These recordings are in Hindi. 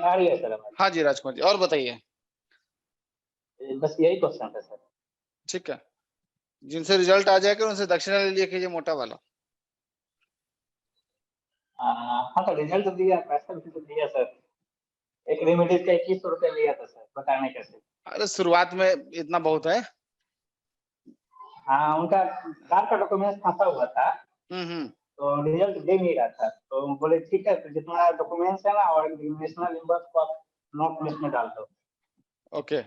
आ रही है सर आवाज? हाँ जी राजकुमार जी, और बताइए। बस यही क्वेश्चन था सर। ठीक है, जिनसे रिजल्ट आ जाएगा उनसे दक्षिणा ले लिया कीजिए, मोटा वाला। हाँ सर, रिजल्ट तो दिया, पैसा भी तो दिया सर। एक रेमेडीज का 2100 रुपया लिया था सर, बताने कैसे। अरे शुरुआत में इतना बहुत है। हाँ, उनका कार का डॉक्यूमेंट फंसा हुआ था, हम्म। तो रिजल्ट दे नहीं रहा था, तो बोले ठीक है, तो जितना डॉक्यूमेंट्स है ना और नेशनल इंबस को आप नोट लिस्ट में डाल दो। ओके।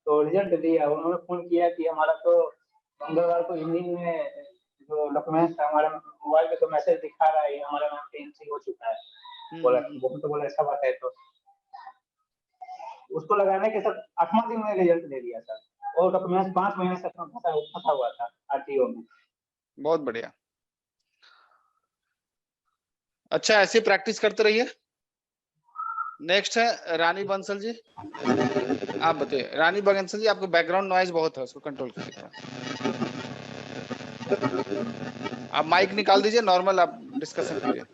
तो रिजल्ट दिया, उन्होंने फोन किया कि हमारा तो मंगलवार को इवनिंग में जो डॉक्यूमेंट्स था हमारे मोबाइल पे तो मैसेज दिखा रहा है हमारा नाम पे एंट्री हो चुका है। बोला वो तो बोला ऐसा बात है, तो उसको लगाने के साथ 8वां दिन में रिजल्ट दे दिया सर। और डॉक्यूमेंट्स 5 महीने से फंसा हुआ था आरटीओ में। बहुत बढ़िया। अच्छा, ऐसे प्रैक्टिस करते रहिए। नेक्स्ट है रानी बंसल जी, आप बताइए। रानी बंसल जी, आपको बैकग्राउंड नॉइज बहुत है, उसको कंट्रोल कीजिए। आप माइक निकाल दीजिए, नॉर्मल आप डिस्कशन कीजिए।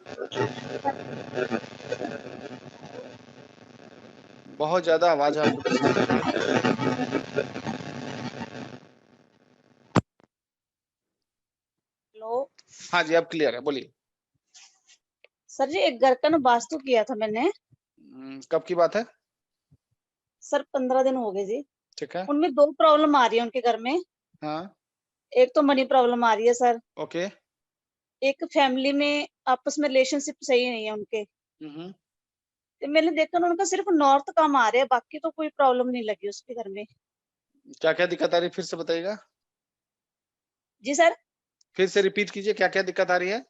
बहुत ज्यादा आवाज है, आपको डिस्टर्ब कर रही है। हेलो हाँ जी, अब क्लियर है, बोलिए। सर जी, एक घर का ना वास्तु किया था मैंने। कब की बात है? सर 15 दिन हो गए जी। ठीक है। उनमें 2 प्रॉब्लम आ रही है उनके घर में। हाँ। एक तो मनी प्रॉब्लम आ रही है सर। ओके। एक फैमिली में आपस में रिलेशनशिप सही नहीं है उनके। तो मैंने देखा ना, उनका सिर्फ नॉर्थ काम आ रहा है, बाकी तो कोई प्रॉब्लम नहीं लगी उसके घर में। क्या क्या दिक्कत आ रही है, फिर से बताइएगा। जी सर। फिर से रिपीट कीजिए, क्या क्या दिक्कत आ रही है।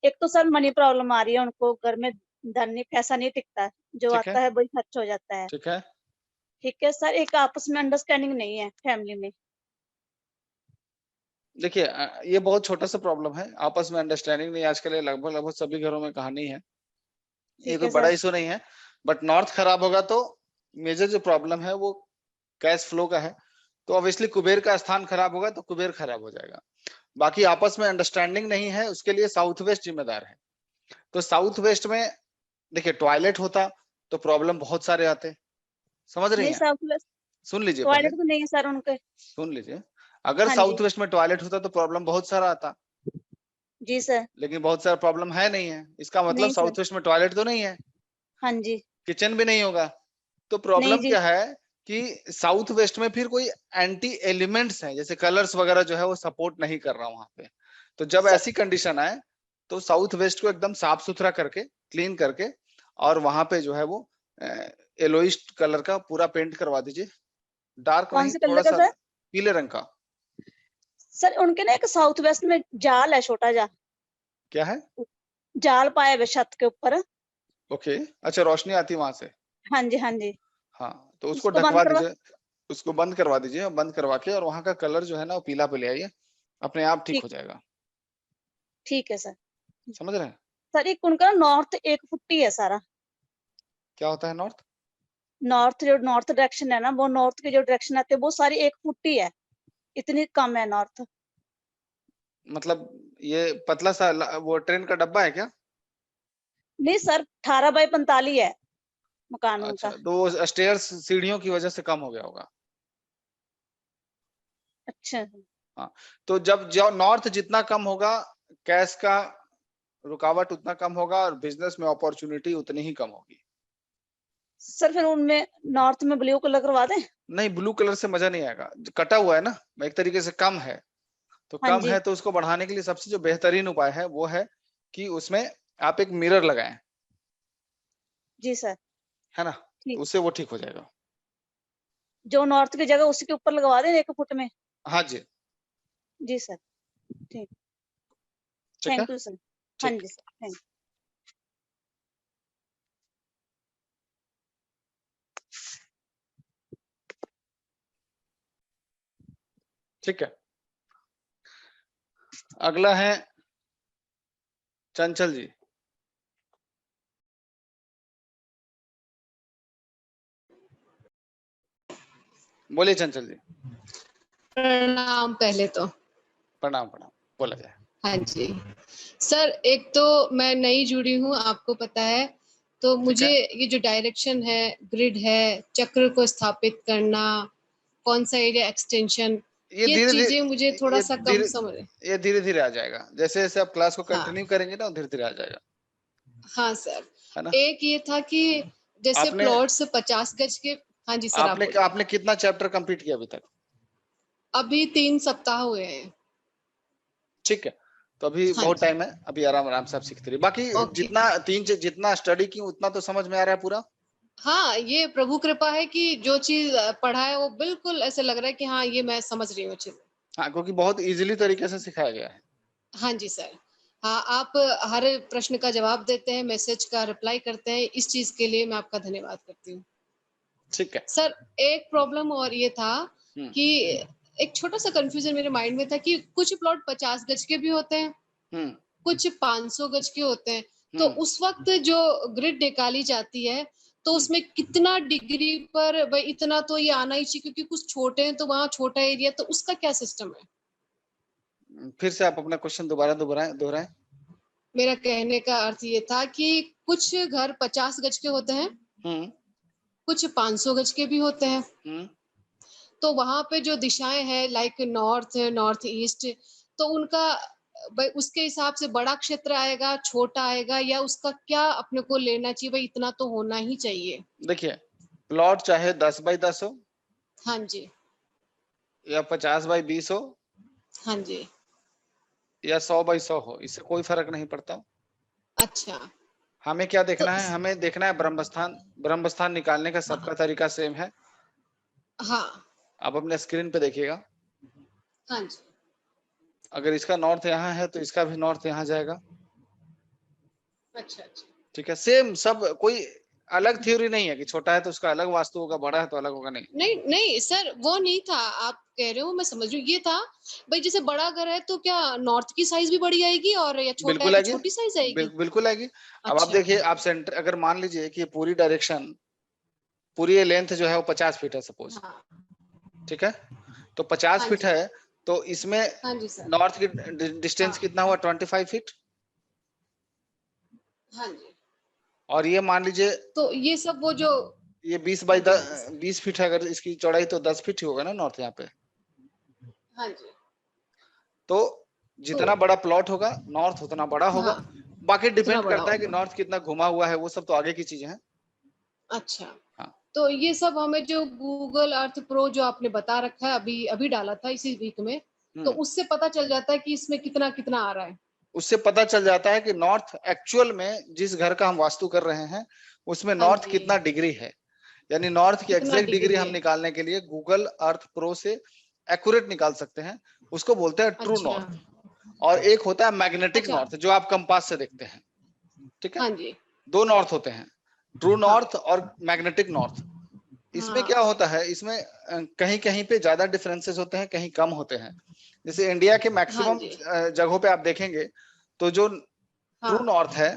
एक तो सर मनी प्रॉब्लम आ रही है उनको, घर में धन नहीं, पैसा नहीं टिकता, जो ठीक आता है वही खर्च हो जाता है। ठीक है। ठीक है सर। एक आपस में अंडरस्टैंडिंग नहीं है फैमिली में। देखिए, ये बहुत छोटा सा प्रॉब्लम है, आपस में अंडरस्टैंडिंग नहीं। आजकल ये लगभग लगभग सभी घरों में कहानी है, ये ठीक कोई है बड़ा सर। इशू नहीं है। बट नॉर्थ खराब होगा तो मेजर जो प्रॉब्लम है वो कैश फ्लो का है। तो ऑब्वियसली कुबेर का स्थान खराब होगा तो कुबेर खराब हो जाएगा। बाकी आपस में अंडरस्टैंडिंग नहीं है, उसके लिए साउथ वेस्ट जिम्मेदार है। तो साउथ वेस्ट में देखिए, टॉयलेट होता तो प्रॉब्लम बहुत सारे आते। समझ रही नहीं, हैं? साउथ वेस्ट सुन लीजिए पहले, टॉयलेट तो नहीं है सर उनके। सुन लीजिए। अगर हाँ साउथ जी। वेस्ट में टॉयलेट होता तो प्रॉब्लम बहुत सारा आता, जी सर। लेकिन बहुत सारा प्रॉब्लम है नहीं है। इसका मतलब नहीं सर। साउथ वेस्ट में टॉयलेट तो नहीं है, हाँ जी। किचन भी नहीं होगा। तो नहीं प्रॉब्लम जी। क्या है कि साउथ वेस्ट में फिर कोई एंटी एलिमेंट्स हैं, जैसे कलर्स वगैरह जो है वो सपोर्ट नहीं कर रहा वहां पे। तो जब सर, ऐसी कंडीशन आए तो साउथ वेस्ट को एकदम साफ सुथरा करके, क्लीन करके, और वहां पे जो है वो येलोइश कलर का पूरा पेंट करवा दीजिए। डार्क कौन नहीं, से थोड़ा कलर का सा सर? पीले रंग का। सर उनके ना एक साउथ वेस्ट में जाल है, छोटा जा क्या है? जाल पाया हुआ है छत के ऊपर। ओके। अच्छा, रोशनी आती वहां से। हाँ जी, हाँ जी। हाँ, तो उसको उसको बंद ढकवा करवा। दीजिए। उसको बंद करवा दीजिए, बंद करवा के, और वहां का कलर जो है ना वो पीला पे ले आइए, अपने आप ठीक ठीक। हो जाएगा। ठीक है सर। समझ रहे हैं? सर एक उनका नॉर्थ 1 फुट्टी है सारा। क्या होता है नॉर्थ? नॉर्थ जो नॉर्थ डायरेक्शन है ना, वो नॉर्थ के जो डायरेक्शन आते हैं वो सारी 1 फुट्टी है। इतनी कम है नॉर्थ। मतलब ये पतला सा वो ट्रेन का डब्बा है क्या? नहीं सर, 18 बाई 45 है मकान अच्छा, उनका। तो वो स्टेयर्स, सीढ़ियों की वजह से कम हो गया होगा। अच्छा। हाँ, तो जब जो नॉर्थ जितना कम होगा, कैश का रुकावट उतना कम होगा, और बिजनेस में अपॉर्चुनिटी उतनी ही कम होगी। सर फिर उनमें नॉर्थ में ब्लू कलर करवा दें? नहीं, ब्लू कलर से मजा नहीं आएगा, कटा हुआ है ना, एक तरीके से कम है। तो हाँ कम जी। है तो उसको बढ़ाने के लिए सबसे जो बेहतरीन उपाय है वो है कि उसमें आप एक मिरर लगाएं, जी सर। है ना, ठीक। तो उससे वो ठीक हो जाएगा। जो नॉर्थ की जगह उसी के ऊपर लगवा दें 1 फुट में। हाँ जी। जी सर। ठीक। ठीक है। Thank you sir. हाँ ठीक। जी सर, थैंक। ठीक है, अगला है चंचल जी। बोलिए चंचल जी। प्रणाम। पहले तो प्रणाम प्रणाम, बोला जाए। हाँ जी सर, एक तो मैं नई जुड़ी हूँ, आपको पता है, तो मुझे ये जो डायरेक्शन है, ग्रिड है, चक्र को स्थापित करना, कौन सा एरिया एक्सटेंशन, ये चीजें मुझे थोड़ा सा कम समझ। ये धीरे धीरे आ जाएगा, जैसे जैसे आप क्लास को हाँ। कंटिन्यू करेंगे ना धीरे धीरे आ जाएगा। हाँ सर, है ना? एक ये था कि जैसे आपने प्लॉट्स 50 गज के। हाँ जी सर, आपने कितना चैप्टर कंप्लीट किया अभी तक? अभी 3 सप्ताह हुए हैं। ठीक है, तो अभी हाँ बहुत जी। टाइम है, अभी आराम आराम से आप सीखते रहिए। बाकी ओके। जितना स्टडी की उतना तो समझ में आ रहा है पूरा। हाँ, ये प्रभु कृपा है कि जो चीज पढ़ा है वो बिल्कुल ऐसे लग रहा है कि हाँ ये मैं समझ रही हूँ अच्छे से। हाँ, क्योंकि बहुत इजीली तरीके से सिखाया गया है। हाँ जी सर। हाँ, आप हर प्रश्न का जवाब देते हैं, मैसेज का रिप्लाई करते हैं, इस चीज के लिए मैं आपका धन्यवाद करती हूँ। ठीक है। सर, एक प्रॉब्लम और ये था हम्म। कि एक छोटा सा कंफ्यूजन मेरे माइंड में था कि कुछ प्लॉट 50 गज के भी होते हैं, हम्म। कुछ 500 गज के होते हैं। तो हम्म। उस वक्त जो ग्रिड निकाली जाती है तो उसमें कितना डिग्री पर भाई इतना तो ये आना ही चाहिए, क्योंकि कुछ छोटे हैं तो वहाँ छोटा एरिया, तो उसका क्या सिस्टम है? फिर से आप अपना क्वेश्चन दोबारा दोहराएं। मेरा कहने का अर्थ ये था कि कुछ घर 50 गज के होते हैं, हम्म। कुछ 500 गज के भी होते हैं। हम्म। तो वहां पे जो दिशाएं हैं लाइक नॉर्थ, नॉर्थ ईस्ट, तो उनका भाई उसके हिसाब से बड़ा क्षेत्र आएगा, छोटा आएगा, या उसका क्या अपने को लेना चाहिए, भाई इतना तो होना ही चाहिए? देखिए, प्लॉट चाहे 10x10 हो हाँ जी। या 50x20 हो हाँ जी। या 100x100 हो, इससे कोई फर्क नहीं पड़ता। अच्छा। हमें क्या तो देखना है? हमें देखना है ब्रह्मस्थान निकालने का सबका तरीका सेम है। हाँ। आप अपने स्क्रीन पे देखिएगा, हाँ जी। अगर इसका नॉर्थ यहाँ है तो इसका भी नॉर्थ यहाँ जाएगा। अच्छा अच्छा। ठीक है, सेम सब, कोई अलग थ्योरी नहीं है कि छोटा है तो उसका अलग वास्तु होगा, बड़ा है तो अलग होगा, नहीं। नहीं नहीं सर, वो नहीं था, आप कह रहे हो मैं समझ रही हूँ। ये था भाई जैसे बड़ा घर है तो क्या नॉर्थ की साइज भी बड़ी आएगी, और या छोटा है बिल्कुल तो आएगी, छोटी साइज आएगी? बिल्कुल आएगी। अब आप अच्छा। देखिए, आप सेंटर अगर मान लीजिए कि ये पूरी डायरेक्शन, पूरी लेंथ जो है वो 50 फीट है सपोज, हाँ। ठीक है, तो 50 हाँ फीट जी। है, तो इसमें हाँ जी सर। नॉर्थ की डिस्टेंस हाँ। कितना हुआ? 25 फीट। हाँ जी। और ये मान लीजिए तो ये सब वो जो। ये 20 हाँ बाई जी। हाँ जी सर। 20 फीट है, अगर इसकी चौड़ाई तो 10 फीट ही होगा ना नॉर्थ यहाँ पे। हाँ जी। तो तो जितना बड़ा प्लॉट होगा नॉर्थ उतना बड़ा होगा। हाँ, बाकी उतना डिपेंड बड़ा करता है कि होगा। नॉर्थ कितना घुमा हुआ है, वो सब तो आगे की चीजें हैं। अच्छा। हाँ। तो ये सब हमें जो गूगल अर्थ प्रो जो आपने बता रखा है, अभी अभी डाला था इसी वीक में, तो उससे पता चल जाता है कि इसमें कितना कितना आ रहा है? उससे पता चल जाता है कि नॉर्थ एक्चुअल में जिस घर का हम वास्तु कर रहे हैं उसमें हाँ नॉर्थ जी। कितना डिग्री है। यानी नॉर्थ की कितना एग्जैक्ट डिग्री डिग्री हम है? निकालने के लिए गूगल अर्थ प्रो से एक्यूरेट निकाल सकते हैं, उसको बोलते हैं ट्रू अच्छा। नॉर्थ। और एक होता है मैग्नेटिक अच्छा। नॉर्थ, जो आप कंपास से देखते हैं। ठीक है, हाँ जी। दो नॉर्थ होते हैं, ट्रू हाँ। नॉर्थ और मैग्नेटिक नॉर्थ। इसमें क्या हाँ। होता है, इसमें कहीं कहीं पे ज्यादा डिफरेंसेस होते हैं, कहीं कम होते हैं। जैसे इंडिया के हाँ मैक्सिमम जी। जगहों पे आप देखेंगे तो जो ट्रू हाँ। नॉर्थ है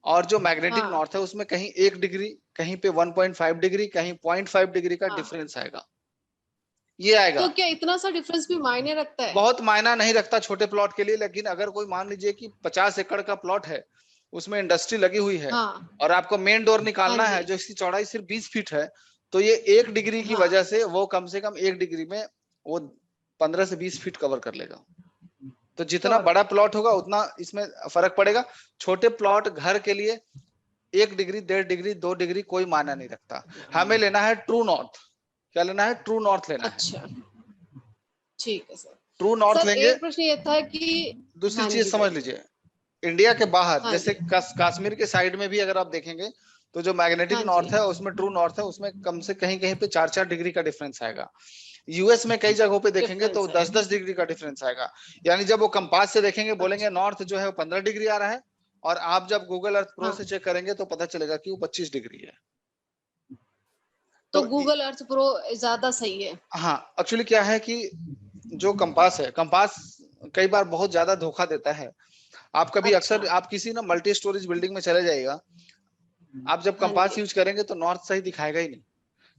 और जो मैग्नेटिक हाँ। नॉर्थ है उसमें कहीं 1 डिग्री, कहीं पे 1.5 डिग्री, कहीं 0.5 डिग्री का हाँ। डिफरेंस आएगा, ये आएगा। तो क्या इतना सा डिफरेंस भी मायने रखता है? बहुत मायना नहीं रखता छोटे प्लॉट के लिए, लेकिन अगर कोई मान लीजिए कि 50 एकड़ का प्लॉट है, उसमें इंडस्ट्री लगी हुई है हाँ। और आपको मेन डोर हाँ निकालना है जी। जो इसकी चौड़ाई सिर्फ 20 फीट है, तो ये 1 डिग्री की हाँ। वजह से वो कम से कम 1 डिग्री में वो 15 से 20 फीट कवर कर लेगा। तो जितना कवर बड़ा कर। प्लॉट होगा उतना इसमें फर्क पड़ेगा। छोटे प्लॉट घर के लिए 1 डिग्री, 1.5 डिग्री, 2 डिग्री कोई मायना नहीं रखता। हमें लेना है ट्रू नॉर्थ। क्या लेना है? ट्रू नॉर्थ लेना है। अच्छा। ठीक है सर। ट्रू नॉर्थ सर लेंगे। एक प्रश्न ये था कि। दूसरी हाँ चीज जी समझ बोलिए। लीजिए, इंडिया के बाहर हाँ जैसे जी। कश्मीर के साइड में भी अगर आप देखेंगे तो जो मैग्नेटिक हाँ जी। नॉर्थ है उसमें ट्रू नॉर्थ है, उसमें कम से कहीं कहीं पे 4-4 डिग्री का डिफरेंस आएगा। यूएस में कई जगहों पे देखेंगे तो डिफरेंस है। 10-10 डिग्री का डिफरेंस आएगा। यानी जब वो कंपास से देखेंगे बोलेंगे अच्छा। नॉर्थ जो है वो 15 डिग्री आ रहा है, और आप जब गूगल अर्थ प्रो हाँ। से चेक करेंगे तो पता चलेगा कि वो 25 डिग्री है। तो तो गूगल अर्थ प्रो ज्यादा सही है? हाँ, एक्चुअली क्या है कि जो कंपास है, कंपास कई बार बहुत ज्यादा धोखा देता है। आप कभी अच्छा। अक्सर आप किसी ना मल्टी स्टोरेज बिल्डिंग में चले जाइएगा, आप जब हाँ कंपास जी। यूज करेंगे तो नॉर्थ सही दिखाएगा ही नहीं।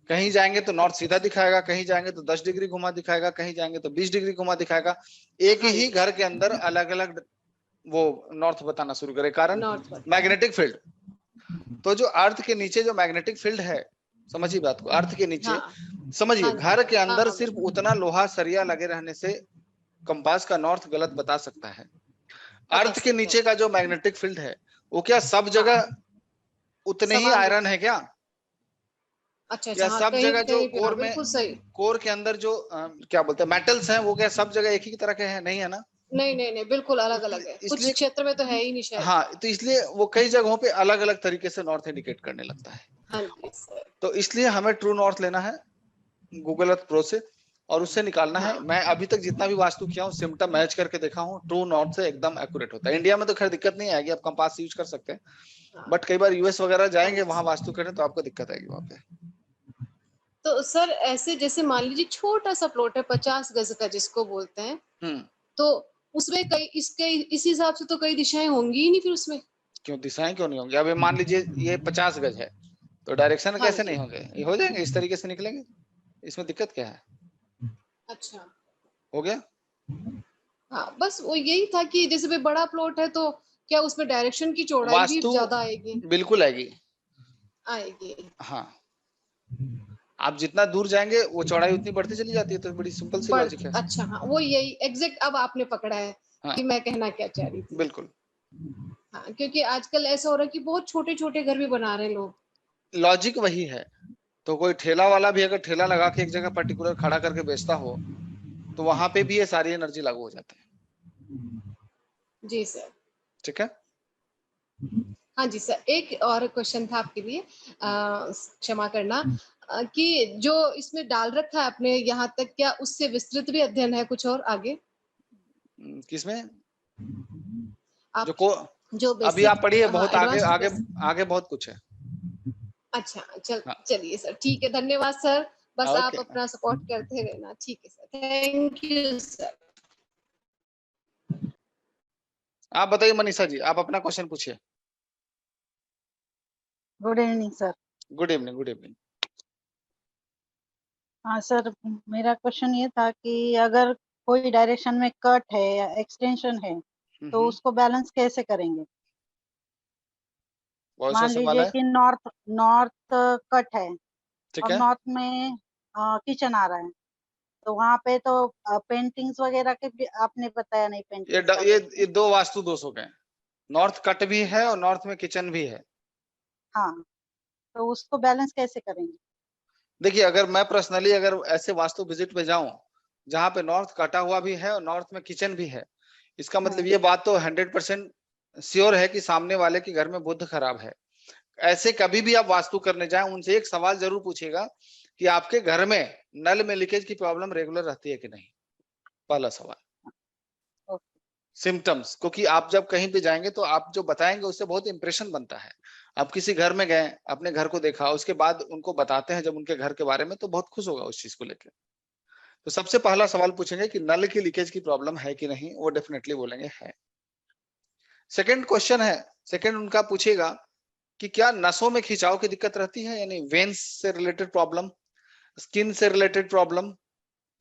कहीं जाएंगे तो नॉर्थ अच्छा सीधा अच्छा। दिखाएगा, कहीं जाएंगे तो 10 डिग्री घुमा दिखाएगा, कहीं जाएंगे तो 20 डिग्री घुमा दिखाएगा। एक हाँ ही जी। घर के अंदर अलग अलग वो नॉर्थ बताना शुरू करे, कारण नॉर्थ बताता है। Magnetic field. तो जो अर्थ के नीचे जो मैग्नेटिक फील्ड है, समझिए बात को, अर्थ के नीचे हाँ समझिए, हाँ जी, घर के हाँ अंदर हाँ सिर्फ बिल्कुल। उतना लोहा सरिया लगे रहने से कंपास का नॉर्थ गलत बता सकता है। बता अर्थ के सकता नीचे है। का जो मैग्नेटिक फील्ड है वो क्या सब हाँ जगह उतने ही समान रूप आयरन से। है क्या? अच्छा क्या अच्छा, हाँ सब कहीं जगह जो कहीं पे, हाँ कोर में, बिल्कुल सही। कोर के अंदर जो क्या बोलते हैं मेटल्स हैं, वो क्या सब जगह एक ही तरह के हैं? नहीं है ना। नहीं नहीं नहीं, बिल्कुल अलग अलग है, कुछ इसलिए क्षेत्र में तो है ही नहीं शायद। हाँ, तो इसलिए वो कई जगहों पे अलग अलग तरीके से नॉर्थ इंडिकेट करने लगता है। हाँ जी सर। तो इसलिए हमें ट्रू नॉर्थ लेना है गूगल अर्थ प्रो से और उससे निकालना है। हाँ मैं अभी तक जितना भी वास्तु किया हूँ सिम्टम मैच करके देखा हूँ, ट्रू नॉर्थ से एकदम एक्यूरेट होता है। इंडिया में तो खैर दिक्कत नहीं आएगी, आप कंपास यूज कर सकते हैं, हाँ बट कई बार यूएस वगैरह हाँ जाएंगे जी वहां सर। वास्तु करें तो आपको दिक्कत आएगी वहां पे। तो सर ऐसे जैसे मान लीजिए छोटा सा प्लॉट है 50 गज का जिसको बोलते हैं, हम्म। तो उसमें कई इसके इस हिसाब से तो कई दिशाएं होंगी ही नहीं फिर उसमें। क्यों दिशाएं क्यों नहीं होंगी? अभी मान लीजिए ये 50 गज है तो डायरेक्शन हाँ कैसे नहीं जी। होंगे? ये हो जाएंगे, इस तरीके से निकलेंगे, इसमें दिक्कत क्या है? अच्छा। हो गया। हाँ बस वो यही था कि जैसे भाई बड़ा प्लॉट है तो क्या उसमें डायरेक्शन की चौड़ाई भी वास्तु ज्यादा आएगी? बिल्कुल आएगी। आएगी। हाँ, आप जितना दूर जाएंगे वो चौड़ाई उतनी बढ़ती चली जाती है, तो बड़ी सिंपल सी बढ़, लॉजिक है। अच्छा हाँ वो यही एग्जैक्ट अब आपने पकड़ा है हाँ कि मैं कहना क्या चाह रही थी। बिल्कुल, हाँ क्योंकि आजकल ऐसा हो रहा है कि बहुत छोटे छोटे घर भी बना रहे हैं लोग। लॉजिक वही है। तो कोई ठेला वाला भी अगर ठेला लगा के एक जगह पर्टिकुलर खड़ा करके बेचता हो तो वहां पे भी ये सारी एनर्जी लागू हो जाती है। जी सर। ठीक है। हाँ जी सर, एक और क्वेश्चन था आपके लिए, क्षमा करना, कि जो इसमें डाल रखा है आपने यहाँ तक, क्या उससे विस्तृत भी अध्ययन है कुछ और आगे? किसमें? जो आप को जो अभी आप बेसिक, पढ़िए, हाँ बहुत आगे एडवांस्ड आगे बेसिक। आगे बहुत कुछ है। अच्छा हाँ चलिए सर, ठीक है, धन्यवाद सर। बस आप ओके। अपना सपोर्ट करते रहना, ठीक है सर, थैंक यू सर। आप बताइए मनीषा जी, आप अपना क्वेश्चन पूछिए। Good evening sir. Good evening, good evening. हाँ सर, मेरा क्वेश्चन ये था कि अगर कोई डायरेक्शन में कट है या एक्सटेंशन है तो उसको बैलेंस कैसे करेंगे? बहुत सा मान सवाल लीजिए है। कि नॉर्थ नॉर्थ कट है ठीक और है। नॉर्थ में किचन आ रहा है, तो वहां पे तो पेंटिंग्स वगैरह के भी आपने बताया नहीं, पेंटिंग्स का ये दो वास्तु दोष हो गए। नॉर्थ कट भी है और नॉर्थ में किचन भी है। हाँ, तो उसको बैलेंस कैसे करेंगे? देखिए, अगर मैं पर्सनली अगर ऐसे वास्तु विजिट पे जाऊं जहां पे नॉर्थ कटा हुआ भी है और नॉर्थ में किचन भी है, इसका मतलब ये बात तो 100% श्योर है कि सामने वाले के घर में बुध खराब है। ऐसे कभी भी आप वास्तु करने जाएं, उनसे एक सवाल जरूर पूछिएगा कि आपके घर में नल में लीकेज की प्रॉब्लम रेगुलर रहती है कि नहीं। पहला सवाल। सिम्टम्स, क्योंकि आप जब कहीं पे जाएंगे तो आप जो बताएंगे उससे बहुत इंप्रेशन बनता है। आप किसी घर में गए, अपने घर को देखा, उसके बाद उनको बताते हैं जब उनके घर के बारे में, तो बहुत खुश होगा उस चीज को लेकर। तो सबसे पहला सवाल पूछेंगे कि नल की लीकेज की प्रॉब्लम है कि नहीं, वो डेफिनेटली बोलेंगे है। सेकंड क्वेश्चन है, सेकंड उनका पूछेगा कि क्या नसों में खिंचाव की दिक्कत रहती है, यानी वेन्स से रिलेटेड प्रॉब्लम, स्किन से रिलेटेड प्रॉब्लम,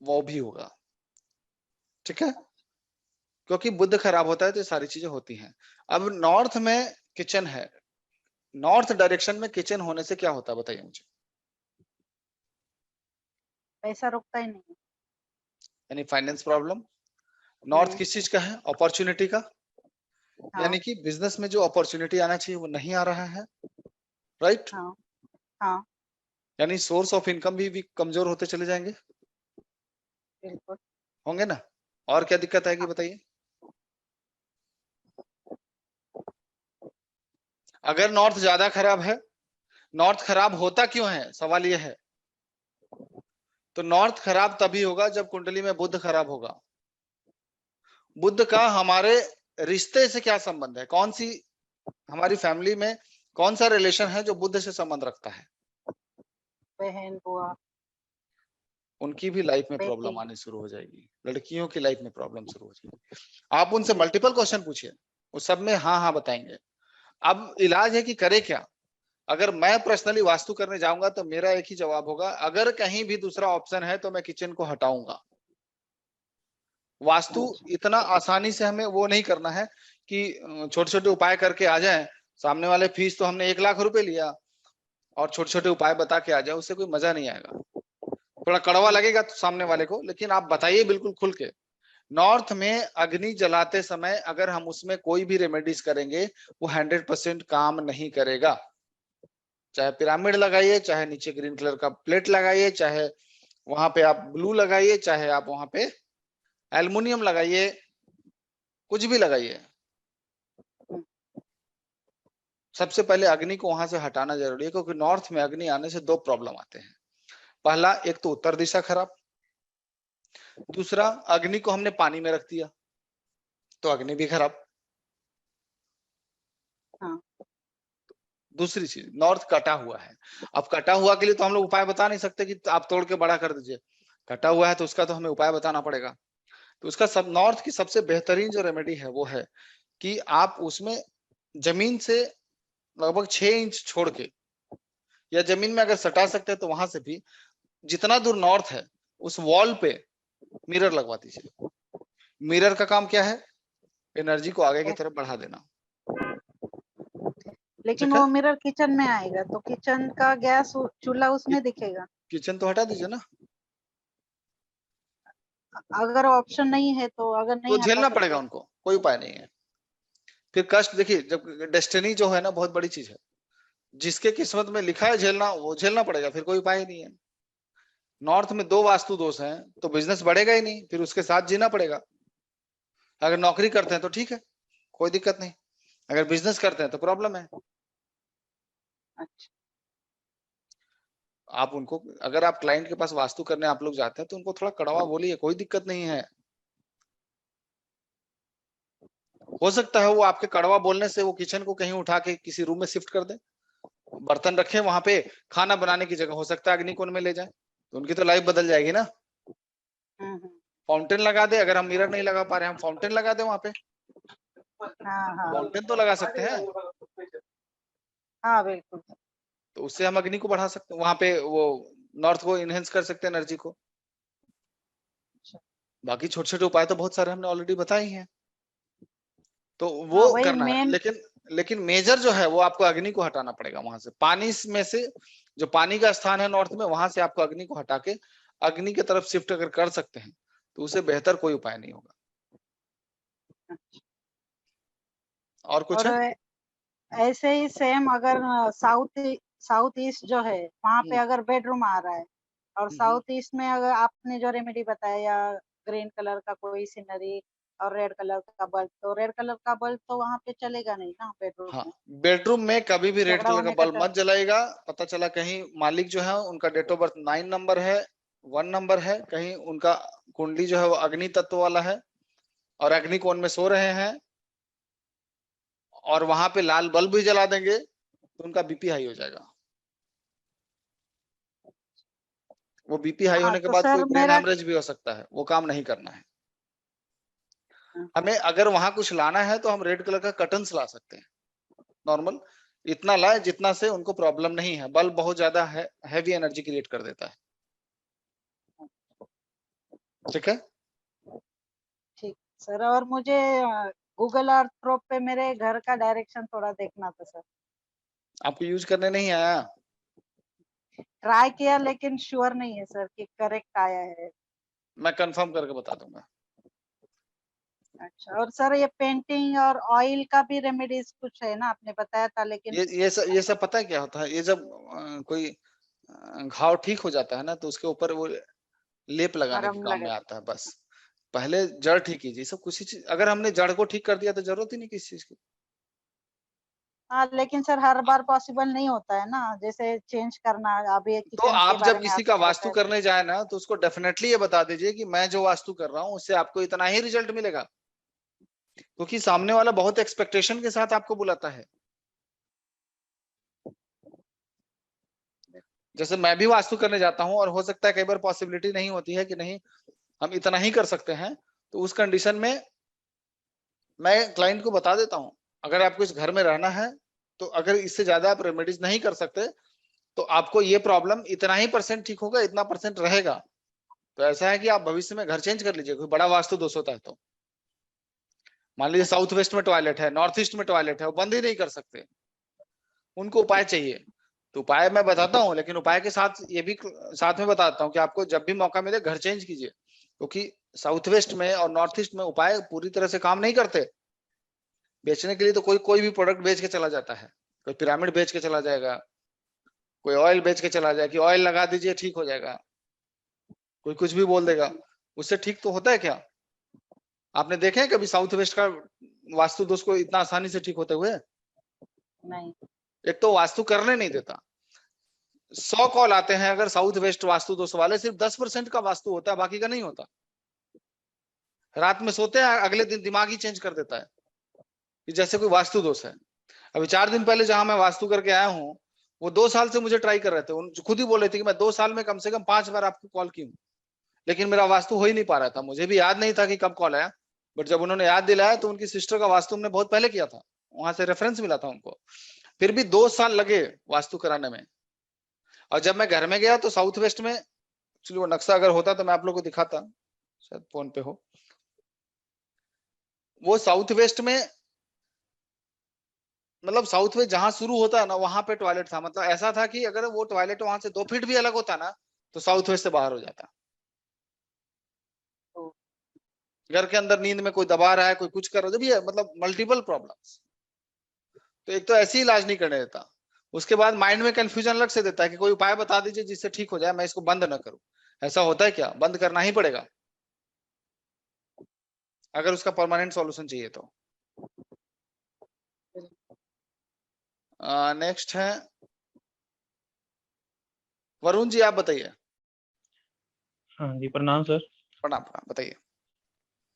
वो भी होगा। ठीक है, क्योंकि बुध खराब होता है तो ये सारी चीजें होती हैं। अब नॉर्थ में किचन है, नॉर्थ डायरेक्शन में किचन होने से क्या होता है बताइए मुझे। पैसा रुकता ही नहीं। यानी फाइनेंस प्रॉब्लम। नॉर्थ किस चीज का है? अपॉर्चुनिटी का। हाँ यानी कि बिजनेस में जो अपॉर्चुनिटी आना चाहिए वो नहीं आ रहा है। राइट। हाँ हाँ, यानी सोर्स ऑफ इनकम भी कमजोर होते चले जाएंगे। बिल्कुल। होंगे ना। और क्या दिक्कत आएगी बताइए। अगर नॉर्थ ज्यादा खराब है, नॉर्थ खराब होता क्यों है सवाल यह है। तो नॉर्थ खराब तभी होगा जब कुंडली में बुध खराब होगा। बुध का हमारे रिश्ते से क्या संबंध है, कौन सी हमारी फैमिली में कौन सा रिलेशन है जो बुध से संबंध रखता है। बहन, बुआ, उनकी भी लाइफ में बेटी। प्रॉब्लम आनी शुरू हो जाएगी, लड़कियों की लाइफ में प्रॉब्लम शुरू हो जाएगी। आप उनसे मल्टीपल क्वेश्चन पूछिए, वो सब में हाँ हाँ बताएंगे। अब इलाज है कि करे क्या। अगर मैं पर्सनली वास्तु करने जाऊंगा तो मेरा एक ही जवाब होगा, अगर कहीं भी दूसरा ऑप्शन है तो मैं किचन को हटाऊंगा। वास्तु इतना आसानी से हमें वो नहीं करना है कि छोटे छोटे उपाय करके आ जाएं, सामने वाले फीस तो हमने 1 लाख रुपए लिया और छोटे छोटे उपाय बता के आ जाए, उससे कोई मजा नहीं आएगा। थोड़ा कड़वा लगेगा तो सामने वाले को, लेकिन आप बताइए बिल्कुल खुल के। नॉर्थ में अग्नि जलाते समय अगर हम उसमें कोई भी रेमेडीज करेंगे वो 100% काम नहीं करेगा। चाहे पिरामिड लगाइए, चाहे नीचे ग्रीन कलर का प्लेट लगाइए, चाहे वहां पे आप ब्लू लगाइए, चाहे आप वहां पे एल्युमिनियम लगाइए, कुछ भी लगाइए, सबसे पहले अग्नि को वहां से हटाना जरूरी है। क्योंकि नॉर्थ में अग्नि आने से 2 प्रॉब्लम आते हैं। पहला, एक तो उत्तर दिशा खराब, दूसरा अग्नि को हमने पानी में रख दिया तो अग्नि भी खराब। हाँ। दूसरी चीज, नॉर्थ कटा हुआ है। अब कटा हुआ के लिए तो हम लोग उपाय बता नहीं सकते कि आप तोड़ के बड़ा कर दीजिए। कटा हुआ है तो उसका तो हमें उपाय बताना पड़ेगा। तो उसका सब नॉर्थ की सबसे बेहतरीन जो रेमेडी है वो है कि आप उसमें जमीन से लगभग 6 इंच छोड़ के, या जमीन में अगर सटा सकते हैं तो वहां से भी जितना दूर नॉर्थ है उस वॉल पे मिरर लगवा दीजिए। मिरर का काम क्या है? एनर्जी को आगे की तरफ बढ़ा देना। लेकिन ठीक है? वो मिरर किचन में आएगा तो किचन का गैस चूल्हा उसमें दिखेगा। किचन तो हटा दीजिए ना। अगर ऑप्शन नहीं है तो, अगर तो नहीं हटा झेलना सकते पड़ेगा उनको, कोई उपाय नहीं है। फिर कष्ट देखिए, जब डेस्टिनी जो है ना बहुत बड़ी चीज है, जिसके किस्मत में लिखा है झेलना वो झेलना पड़ेगा, फिर कोई उपाय ही नहीं है। नॉर्थ में 2 वास्तु दोष हैं तो बिजनेस बढ़ेगा ही नहीं, फिर उसके साथ जीना पड़ेगा। अगर नौकरी करते हैं तो ठीक है, कोई दिक्कत नहीं, अगर बिजनेस करते हैं तो प्रॉब्लम है। अच्छा। आप उनको, अगर आप क्लाइंट के पास वास्तु करने आप लोग जाते हैं तो उनको थोड़ा कड़वा बोलिए, कोई दिक्कत नहीं है। हो सकता है वो आपके कड़वा बोलने से वो किचन को कहीं उठा के किसी रूम में शिफ्ट कर दे, बर्तन रखे वहां पे, खाना बनाने की जगह हो सकता है अग्निकोण में ले जाए, तो उनकी तो लाइफ बदल जाएगी ना। फाउंटेन लगा दे, अगर हम मिरर नहीं लगा पा रहे हैं, हम फाउंटेन लगा दे वहां पे। हाँ हाँ फाउंटेन तो लगा सकते हैं, हाँ बिल्कुल। तो उससे हम अग्नि को बढ़ा सकते हैं, वहां पे वो नॉर्थ को इनहेंस कर सकते हैं, एनर्जी को। बाकी छोटे छोटे उपाय तो बहुत सारे हमने ऑलरेडी बताए हैं, तो वो हाँ, वही करना है। मेन। लेकिन मेजर जो है वो आपको अग्नि को हटाना पड़ेगा वहां से। पानी में से, जो पानी का स्थान है नॉर्थ में, वहां से आपको अग्नि को हटा के अग्नि की तरफ शिफ्ट अगर कर सकते हैं तो उससे बेहतर कोई उपाय नहीं होगा। और कुछ और है? ऐसे ही सेम अगर साउथ ईस्ट जो है वहां पे अगर बेडरूम आ रहा है और साउथ ईस्ट में अगर आपने जो रेमेडी बताया, या ग्रीन कलर का कोई सीनरी और रेड कलर का बल्ब, तो रेड कलर का बल्ब तो वहां पे चलेगा नहीं ना बेडरूम हाँ, में। बेडरूम में कभी भी रेड झगड़ा कलर का होने का बल्ब मत जलाएगा। पता चला कहीं मालिक जो है उनका डेट ऑफ बर्थ 9 नंबर है, 1 नंबर है, कहीं उनका कुंडली जो है वो अग्नि तत्व वाला है और अग्नि कोण में सो रहे हैं और वहां पे लाल बल्ब भी जला देंगे तो उनका बीपी हाई हो जाएगा। वो बीपी हाई हाँ होने के तो बाद सर कोई ब्रेन मेरा। हेमरेज भी हो सकता है, वो काम नहीं करना है। हाँ, हमें अगर वहां कुछ लाना है तो हम रेड कलर का कर्टन्स ला सकते हैं, नॉर्मल इतना लाए जितना से उनको प्रॉब्लम नहीं है। बल्ब बहुत ज्यादा है, हैवी एनर्जी क्रिएट कर देता है। ठीक है? ठीक सर। और मुझे गूगल अर्थ प्रो पे मेरे घर का डायरेक्शन थोड़ा देखना था सर। आपको यूज करने नहीं आया? ट्राई किया लेकिन श्योर नहीं है सर कि करेक्ट आया है। मैं कंफर्म करके बता दूंगा। अच्छा। और सर ये पेंटिंग और ऑयल का भी रेमेडीज कुछ है ना, आपने बताया था, लेकिन ये सब पता है क्या होता है? ये जब कोई घाव ठीक हो जाता है ना तो उसके ऊपर वो लेप लगाने के मरहम काम में लगा। आता है। बस पहले जड़ ठीक कीजिए। सब कुछ चीज, अगर हमने जड़ को ठीक कर दिया तो जरूरत ही नहीं किसी चीज की। हाँ लेकिन सर हर बार पॉसिबल नहीं होता है ना, जैसे चेंज करना। अभी तो किचन के आप बारे जब में किसी का आपने वास्तु बताया था। करने जाए ना तो उसको डेफिनेटली ये बता दीजिए कि मैं जो वास्तु कर रहा हूँ उससे आपको इतना ही रिजल्ट मिलेगा, क्योंकि सामने वाला बहुत एक्सपेक्टेशन के साथ आपको बुलाता है। जैसे मैं भी वास्तु करने जाता हूँ और हो सकता है कई बार पॉसिबिलिटी नहीं होती है कि नहीं हम इतना ही कर सकते हैं, तो उस कंडीशन में मैं क्लाइंट को बता देता हूँ अगर आपको इस घर में रहना है तो अगर इससे ज्यादा आप रेमेडीज नहीं कर सकते तो आपको ये प्रॉब्लम इतना ही % ठीक होगा, इतना % रहेगा। तो ऐसा है कि आप भविष्य में घर चेंज कर लीजिए, कोई बड़ा वास्तु दोष होता है तो। मान लीजिए साउथ वेस्ट में टॉयलेट है, नॉर्थ ईस्ट में टॉयलेट है, वो बंद ही नहीं कर सकते, उनको उपाय चाहिए। तो उपाय मैं बताता हूँ, लेकिन उपाय के साथ ये भी साथ में बताता हूँ कि आपको जब भी मौका मिले घर चेंज कीजिए, क्योंकि साउथ वेस्ट में और नॉर्थ ईस्ट में उपाय पूरी तरह से काम नहीं करते। बेचने के लिए तो कोई भी प्रोडक्ट बेच के चला जाता है, कोई पिरामिड बेच के चला जाएगा, कोई ऑयल बेच के चला जाए कि ऑयल लगा दीजिए ठीक हो जाएगा, कोई कुछ भी बोल देगा, उससे ठीक तो होता है क्या? आपने देखे कभी साउथ वेस्ट का वास्तु दोष को इतना आसानी से ठीक होते हुए? नहीं। एक तो वास्तु करने नहीं देता। 100 कॉल आते हैं अगर साउथ वेस्ट वास्तु दोष वाले, सिर्फ 10% का वास्तु होता है, बाकी का नहीं होता। रात में सोते हैं, अगले दिन दिमाग ही चेंज कर देता है कि जैसे कोई वास्तु दोष है। अभी 4 दिन पहले जहां मैं वास्तु करके आया हूँ, वो 2 साल से मुझे ट्राई कर रहे थे, खुद ही बोल रहे थे कि मैं 2 साल में कम से कम 5 बार आपको कॉल की हूँ, लेकिन मेरा वास्तु हो ही नहीं पा रहा था। मुझे भी याद नहीं था कि कब कॉल आया, बट जब उन्होंने याद दिलाया तो उनकी सिस्टर का वास्तु हमने बहुत पहले किया था, वहां से रेफरेंस मिला था उनको, फिर भी 2 साल लगे वास्तु कराने में। और जब मैं घर में गया तो साउथ वेस्ट में, एक्चुअली वो नक्शा अगर होता तो मैं आप लोग को दिखाता, शायद फोन पे हो। वो साउथ वेस्ट में, मतलब साउथ वेस्ट जहां शुरू होता है ना, वहां पे टॉयलेट था। मतलब ऐसा था कि अगर वो टॉयलेट वहां से 2 फीट भी अलग होता ना, तो साउथ वेस्ट से बाहर हो जाता। घर के अंदर नींद में कोई दबा रहा है, कोई कुछ कर रहा है, जब ये मतलब मल्टीपल प्रॉब्लम्स। तो एक तो ऐसे इलाज नहीं करने देता, उसके बाद माइंड में कंफ्यूजन अलग से देता है कि कोई उपाय बता दीजिए जिससे ठीक हो जाए, मैं इसको बंद ना करूं। ऐसा होता है क्या? बंद करना ही पड़ेगा अगर उसका परमानेंट सॉल्यूशन चाहिए तो। नेक्स्ट है वरुण जी, आप बताइए। हाँ जी, प्रणाम सर। प्रणाम प्रणाम, बताइए।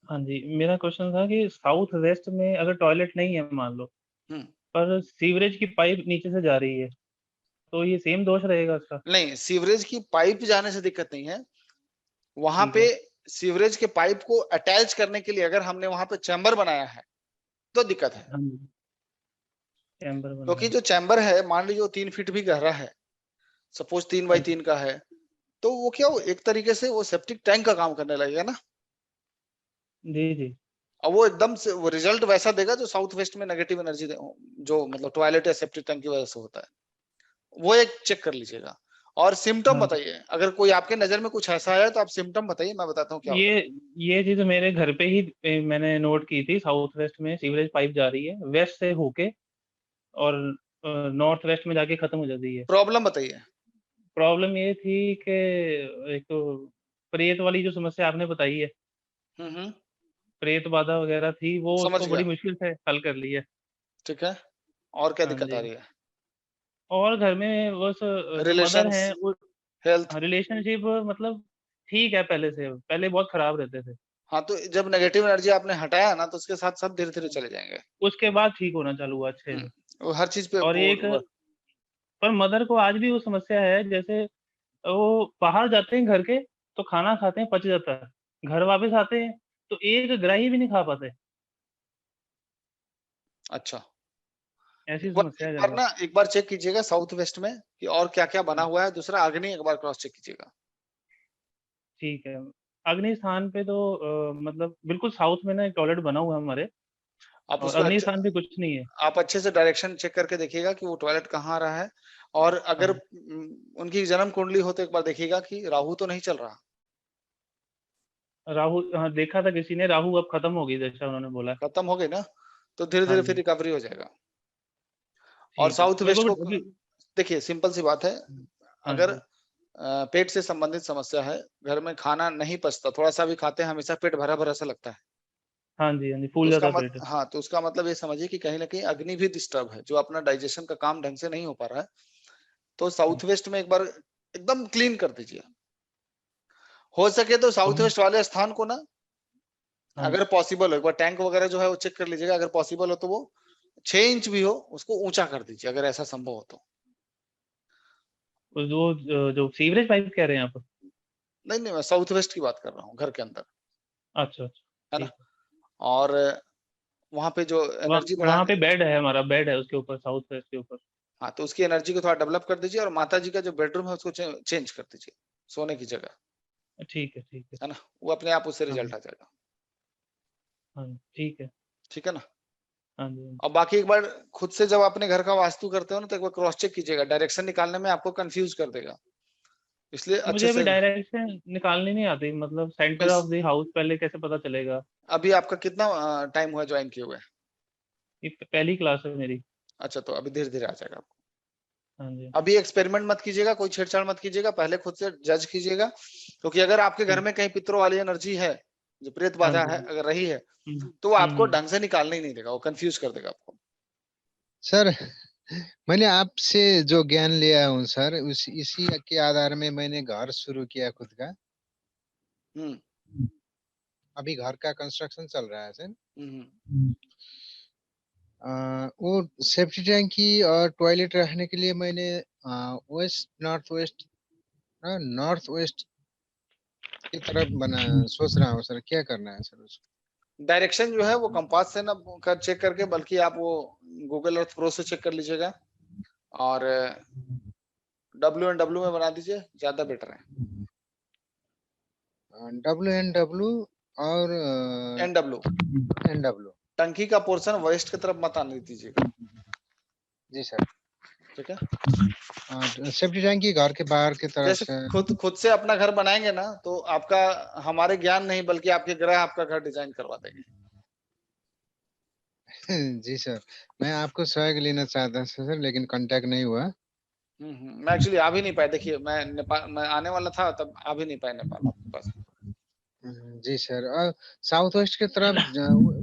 हाँ जी, मेरा क्वेश्चन था कि साउथ वेस्ट में अगर टॉयलेट नहीं है मान लो, हम्म। पर सीवरेज की पाइप नीचे से जा रही है, तो ये सेम दोष रहेगा उसका? नहीं, सीवरेज की पाइप जाने से दिक्कत नहीं है। वहां ठीक पे है। सीवरेज के पाइप को अटैच करने के लिए अगर हमने वहां पे चैम्बर बनाया है तो दिक्कत है। हाँ जी, चैम्बर बना क्योंकि है। जो चैम्बर है, मान लीजिए 3 फीट भी गहरा है, सपोज 3 बाई हाँ जी। 3 का है, तो वो क्या, वो एक तरीके से वो सेप्टिक टैंक का काम करने लगेगा ना। जी जी। और वो एकदम से वो रिजल्ट वैसा देगा जो साउथ वेस्ट में नेगेटिव एनर्जी जो मतलब टॉयलेट या सेप्टिक टैंक की वजह से होता है। वो एक चेक कर लीजिएगा। और सिम्टम हाँ जी, बताइए, अगर कोई आपके नजर में कुछ ऐसा है तो आप सिम्टम बताइए, मैं बताता हूँ क्या होगा। ये ये चीज मेरे घर पे ही मैंने नोट की थी। साउथ वेस्ट में सीवरेज पाइप जा रही है वेस्ट से होके, और नॉर्थ वेस्ट में जाके खत्म हो जाती है। प्रॉब्लम बताइए। प्रॉब्लम ये थी कि एक तो प्रेत वाली जो समस्या आपने बताई है, हम्म, प्रेत बाधा वगैरह थी, वो समझ उसको बड़ी गया। मुश्किल से हल कर ली है। ठीक है, और क्या हाँ दिक्कत आ जी। रही है? और घर में बस जो मदर रिलेशंस, हैं वो हेल्थ। रिलेशनशिप मतलब ठीक है, पहले से पहले बहुत खराब रहते थे। हाँ, तो जब नेगेटिव एनर्जी आपने हटाया ना, तो उसके साथ साथ धीरे धीरे चले जाएंगे। उसके बाद ठीक होना चालू हुआ अच्छे से। वो हर चीज पे और एक, वो पर मदर को आज भी वो समस्या है, जैसे वो बाहर जाते हैं घर के तो खाना खाते हैं पच जाता है, घर वापस आते हैं तो एक ग्राही भी नहीं खा पाते। अच्छा। ऐसी एक समस्या है बार ज्यादा। ना, एक बार चेक कीजिएगा साउथ वेस्ट में कि और क्या क्या बना हाँ, हुआ है। दूसरा, अग्नि एक बार क्रॉस चेक कीजिएगा। ठीक है। अग्नि स्थान पे तो मतलब बिल्कुल साउथ में ना एक टॉयलेट बना हुआ है हमारे, आप और उसको अग्नि अच्छे, स्थान पे कुछ नहीं है। आप अच्छे से डायरेक्शन चेक करके देखिएगा कि वो टॉयलेट कहाँ आ रहा है। और हाँ अगर जी। उनकी जन्म कुंडली हो तो एक बार देखिएगा कि राहु तो नहीं चल रहा। राहु, हाँ देखा था किसी ने, राहु अब खत्म हो गई दशा उन्होंने बोला। खत्म हो गई ना, तो धीरे हाँ धीरे फिर जी। रिकवरी हो जाएगा। और ठीक है, साउथ मेरे वेस्ट को को अभी। देखिए, सिंपल सी बात है। हाँ अगर जी। पेट से संबंधित समस्या है, घर में खाना नहीं पचता, थोड़ा सा भी खाते हैं हमेशा पेट भरा भरा सा लगता है, हाँ जी, हाँ जी, तो फूल उसका जाता पेट। हाँ, तो उसका मतलब ये समझिए कि कहीं ना कहीं अग्नि भी डिस्टर्ब है, जो अपना डाइजेशन का काम ढंग से नहीं हो पा रहा है। तो हाँ साउथ वेस्ट में एक बार एकदम क्लीन कर दीजिए। हो सके तो साउथ और- वेस्ट वाले स्थान को ना, हाँ जी। अगर पॉसिबल हो, एक बार टैंक वगैरह जो है वो चेक कर लीजिएगा। अगर पॉसिबल हो तो वो 6 इंच भी हो, उसको ऊंचा कर दीजिए अगर ऐसा संभव हो तो। और जो सीवरेज पाइप कह रहे हैं आप? नहीं नहीं, मैं साउथ वेस्ट की बात कर रहा हूँ, घर के अंदर, अच्छा अच्छा, है ना। ठीक है। और वहां पे जो एनर्जी वहाँ बढ़ाने, पे बेड है, हमारा बेड है उसके ऊपर, साउथ वेस्ट के ऊपर। हाँ, तो उसकी एनर्जी को थोड़ा डेवलप कर दीजिए। और माता जी का जो बेडरूम है उसको चेंज कर दीजिए, सोने की जगह, ठीक है, ठीक है। है ना। वो अपने आप उससे हाँ रिजल्ट आ जाएगा। हाँ, ठीक है। ठीक है ना। हाँ जी। और बाकी एक बार खुद से जब अपने घर का वास्तु करते हो ना तो एक बार क्रॉस चेक कीजिएगा, डायरेक्शन निकालने में आपको कंफ्यूज कर देगा, इसलिए अच्छे मुझे अभी से। डायरेक्शन निकालनी नहीं आती, मतलब सेंटर ऑफ द हाउस पहले कैसे पता चलेगा? अभी आपका कितना टाइम हुआ ज्वाइन किए हुए? ये पहली क्लास है मेरी। अच्छा, तो अभी धीरे धीरे आ जाएगा आपको। हाँ जी। अभी एक्सपेरिमेंट मत कीजिएगा, कोई छेड़छाड़ मत कीजिएगा, पहले खुद से जज कीजिएगा, क्योंकि अगर आपके घर में कहीं पितरों वाली एनर्जी है, जो प्रेत हाँ बाधा जी। है अगर रही है, हम्म, तो वो आपको हम्म। ढंग से निकालने ही नहीं देगा, वो कंफ्यूज कर देगा आपको। सर मैंने आपसे जो ज्ञान लिया हूँ सर, इसी के आधार में मैंने घर शुरू किया खुद का। हम्म अभी घर का कंस्ट्रक्शन चल रहा है सर। हम्म वो सेफ्टी टैंकी और टॉयलेट रखने के लिए मैंने वेस्ट नॉर्थ वेस्ट की तरफ बना सोच रहा हूँ सर, क्या करना है सर उसको? डायरेक्शन जो है वो कंपास से ना कर चेक करके, बल्कि आप वो गूगल अर्थ प्रो से चेक कर लीजिएगा, और WNW में बना दीजिए, ज्यादा बेटर है। WNW और NW टंकी का पोर्शन वेस्ट की तरफ मत आने दीजिएगा। जी सर। ठीक है, सेफ्टी टैंकी घर के बाहर की तरफ जैसे से। खुद से अपना घर बनाएंगे ना, तो आपका हमारे ज्ञान नहीं बल्कि आपके ग्रह आपका घर डिजाइन करवा देंगे। जी सर, मैं आपको सहयोग लेना चाहता था सर, लेकिन कांटेक्ट नहीं हुआ। मैं एक्चुअली आ भी नहीं पाया, देखिए मैं नेपाल मैं आने वाला था, तब आ भी नहीं पाया नेपाल आपके पास। जी सर। और साउथ वेस्ट की तरफ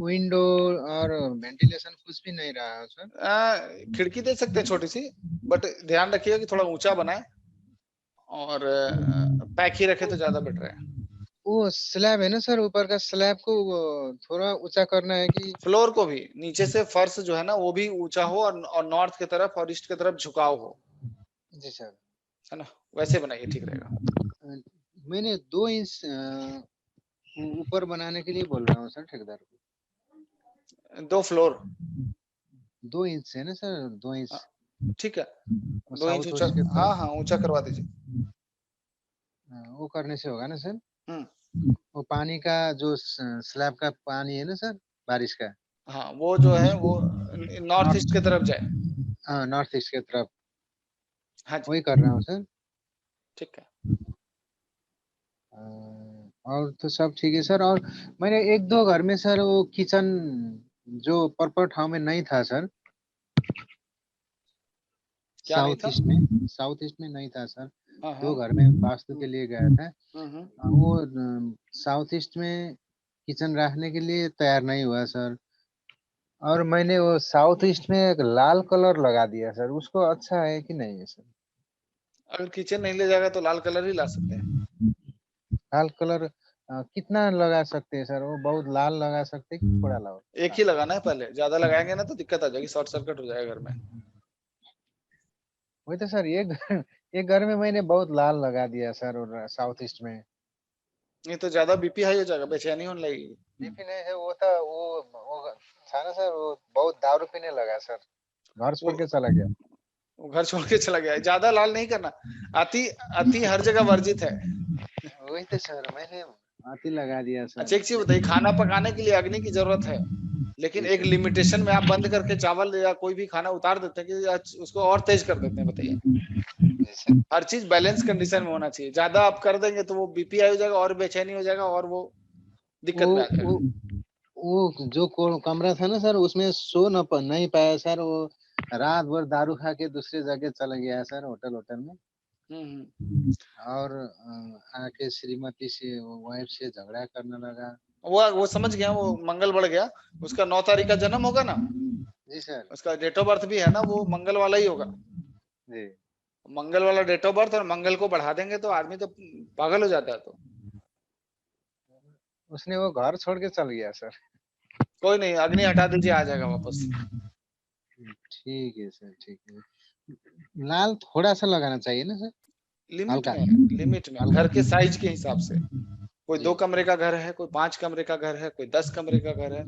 विंडो और वेंटिलेशन कुछ भी नहीं रहा है सर। खिड़की दे सकते हैं छोटी सी, बट ध्यान रखिएगा कि थोड़ा ऊंचा बनाए, और पैक ही रखे तो ज्यादा बेटर है। वो स्लैब है ना सर, ऊपर का स्लैब को वो थोड़ा ऊंचा करना है कि? फ्लोर को भी नीचे से फर्श जो है ना वो भी ऊंचा हो, और नॉर्थ की तरफ और ईस्ट की तरफ झुकाव हो, जी सर। है ना, वैसे बनाइए, ठीक रहेगा। मैंने 2 इंच ऊपर बनाने के लिए बोल रहा हूँ सर ठेकेदार को। 2 फ्लोर 2 इंच है ना सर, 2 इंच। ठीक है, 2 इंच साउथ ऊंचा, वेस्ट की हाँ तरफ। ऊंचा करवा दीजिए। वो करने से होगा ना सर? हम्म वो पानी का जो स्लैब का पानी है ना सर, बारिश का, हाँ, वो जो है वो नॉर्थ ईस्ट की तरफ जाए। हाँ नॉर्थ ईस्ट की तरफ, हाँ जी, वही कर रहा हूँ सर। ठीक है। और तो सब ठीक है सर। और मैंने 1-2 घर में सर वो किचन जो प्रॉपर ठाव में नहीं था सर, क्या नहीं था? साउथ ईस्ट में नहीं था सर। हाँ 2 हाँ घर में वास्तु के लिए गया था। वो साउथ ईस्ट में किचन रखने के लिए तैयार नहीं हुआ सर। और मैंने वो साउथ ईस्ट में एक लाल कलर लगा दिया सर, उसको अच्छा है कि नहीं है सर? अगर किचन नहीं ले जाएगा तो लाल कलर ही ला सकते हैं। लाल कलर कितना लगा सकते हैं सर? वो बहुत लाल लगा सकते हैं कि थोड़ा लाल? एक ही लगाना है, पहले ज्यादा लगाएंगे ना तो दिक्कत आ जाएगी, शॉर्ट सर्किट हो जाएगा घर में। वही तो सर, एक घर में मैंने बहुत लाल लगा दिया सर, और साउथ ईस्ट में। नहीं तो ज्यादा BP हाई हो जाएगा, बेचैनी होने लगेगी। बीपी नहीं है, वो था वो था ना सर, वो बहुत दारू पीने लगा सर, घर छोड़ के चला गया। वो घर छोड़ के चला गया। ज्यादा लाल नहीं करना, अति अति हर जगह वर्जित है। वही तो सर, मैंने आती लगा दिया सर। अच्छा एक चीज बताइए, खाना पकाने के लिए अग्नि की जरूरत है, लेकिन एक लिमिटेशन में आप बंद करके चावल या कोई भी खाना उतार देते हैं कि उसको और तेज कर देते हैं, बताइए। हर चीज बैलेंस कंडीशन में होना चाहिए, ज्यादा आप कर देंगे तो वो BP हाई हो जाएगा और बेचैनी हो जाएगा और वो दिक्कत में आ जाएगा। वो जो कमरा था ना सर, उसमें सो नहीं पाया सर। वो रात भर दारू खा के दूसरी जगह चला गया सर, होटल में। और आके श्रीमती से, वाइफ से झगड़ा करने लगा। वो समझ गया, वो मंगल बढ़ गया। उसका 9 तारीख का जन्म होगा ना, जी सर। उसका डेट ऑफ बर्थ भी है ना, वो मंगल वाला ही होगा। जी। मंगल वाला डेट ऑफ बर्थ, और मंगल को बढ़ा देंगे तो आदमी तो पागल हो जाता है। तो उसने वो घर छोड़ के चल गया सर। कोई नहीं, अग्नि हटा दीजिए, आ जाएगा वापस। ठीक है सर, ठीक है। लाल थोड़ा सा लगाना चाहिए ना सर? लिमिट हल्का में, लिमिट में, घर के साइज के हिसाब से। कोई जी। 2 कमरे का घर है, कोई 5 कमरे का घर है, कोई 10 कमरे का घर है,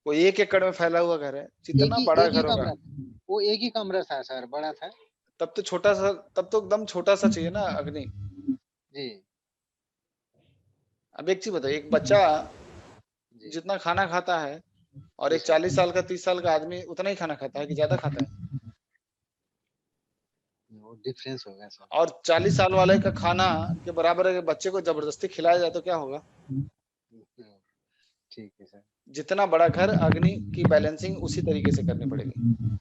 कोई 1 एकड़ में फैला हुआ घर है। जितना बड़ा घर होगा, वो एक ही कमरा था सर, बड़ा था। तब तो छोटा सा, तब तो एकदम छोटा सा चाहिए ना अग्नि। जी। अब एक चीज बताइए, एक बच्चा जी। जितना खाना खाता है और एक 40 साल का 30 साल का आदमी उतना ही खाना खाता है कि ज्यादा खाता है? वो डिफरेंस होगा सर। और 40 साल वाले का खाना के बराबर अगर बच्चे को जबरदस्ती खिलाया जाए तो क्या होगा? ठीक है सर। जितना बड़ा घर, अग्नि की बैलेंसिंग उसी तरीके से करनी पड़ेगी।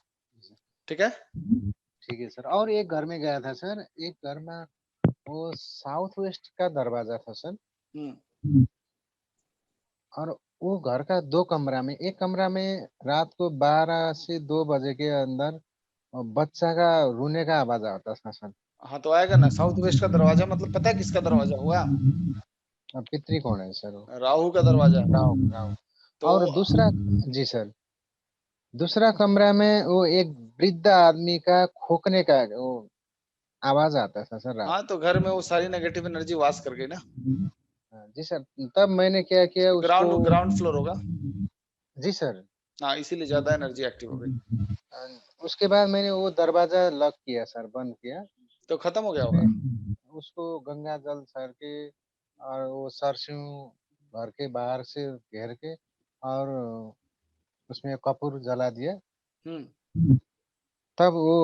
ठीक है? ठीक है सर। और एक घर में गया था सर, एक घर में वो साउथ वेस्ट का दरवाजा था सर, और वो घर का 2 कमरा में, एक कमरा में रात को 12 से 2 बजे के अंदर बच्चा का रोने का आवाज आता था सर। हाँ तो आएगा ना। साउथ वेस्ट का दरवाजा मतलब पता है किसका दरवाजा हुआ? अब पितरी कौन है सर? वो राहु का दरवाजा है। राहु, राहु। तो और दूसरा, जी सर, दूसरा कमरा में वो एक वृद्ध आदमी का खोकने का वो आवाज आता था सर रात। हाँ तो घर में वो सारी नेगेटिव एनर्जी वास कर गई ना। जी सर। तब मैंने क्या किया उसको, ग्राउंड फ्लोर होगा। जी सर। हाँ इसीलिए ज्यादा एनर्जी एक्टिव हो गई। उसके बाद मैंने वो दरवाजा लॉक किया सर, बंद किया। तो खत्म हो गया होगा। उसको गंगा जल सर के और वो सरसों घर के बाहर से घेर के और उसमें कपूर जला दिया। तब वो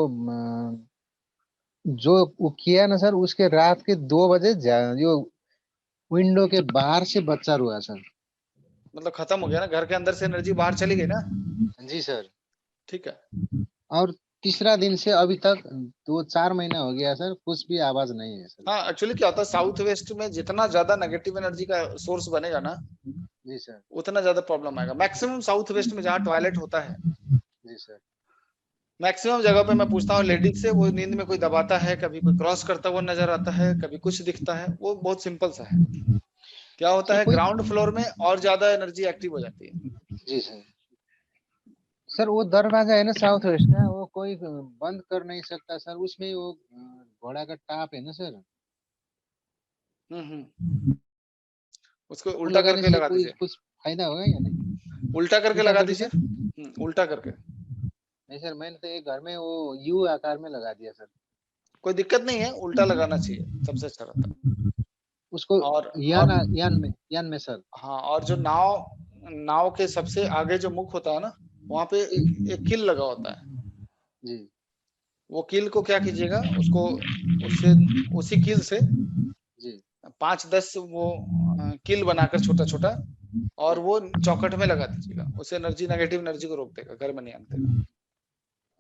जो वो किया ना सर, उसके रात के 2 बजे जो विंडो के बाहर से बच्चा रोया सर। मतलब खत्म हो गया ना, घर के अंदर से एनर्जी बाहर चली गई ना। जी सर। ठीक है। और तीसरा दिन से अभी तक 2-4 महीना हो गया सर, कुछ भी आवाज नहीं है सर। हाँ एक्चुअली क्या होता है, साउथ वेस्ट में जितना ज्यादा नेगेटिव एनर्जी का सोर्स बनेगा ना, जी सर। उतना ज्यादा प्रॉब्लम आएगा। मैक्सिमम साउथ वेस्ट में जहाँ टॉयलेट होता है, जी सर। मैक्सिमम जगह पे मैं पूछता हूँ लेडीज से, वो नींद में कोई दबाता है, कभी कोई क्रॉस करता हुआ नजर आता है, कभी कुछ दिखता है, वो बहुत सिंपल सा है। क्या होता है, ग्राउंड फ्लोर में और ज्यादा एनर्जी एक्टिव हो जाती है। जी सर। सर वो दरवाजा है ना साउथ वेस्ट का, वो कोई बंद कर नहीं सकता सर। उसमें वो घोड़ा का टाप है ना सर, उसको वो उल्टा लगाने करके से लगा कोई दीजिए। कुछ फायदा होगा या नहीं? उल्टा करके उल्टा लगा करके दीजिए। सर? उल्टा करके। नहीं सर, मैंने तो एक घर में वो यू आकार में लगा दिया सर। कोई दिक्कत नहीं है, उल्टा लगाना चाहिए, सबसे अच्छा रहता है। उसको और यान में सर। हाँ, और जो नाव के सबसे आगे जो मुख होता है ना, वहां पे एक कील लगा होता है। जी। वो कील को क्या कीजिएगा, उसको उससे उसी कील से जी। 5-10 वो कील बनाकर छोटा छोटा, और जी। वो चौखट में लगा दीजिएगा। उससे एनर्जी, नेगेटिव एनर्जी को रोक देगा, घर में नहीं आने देगा।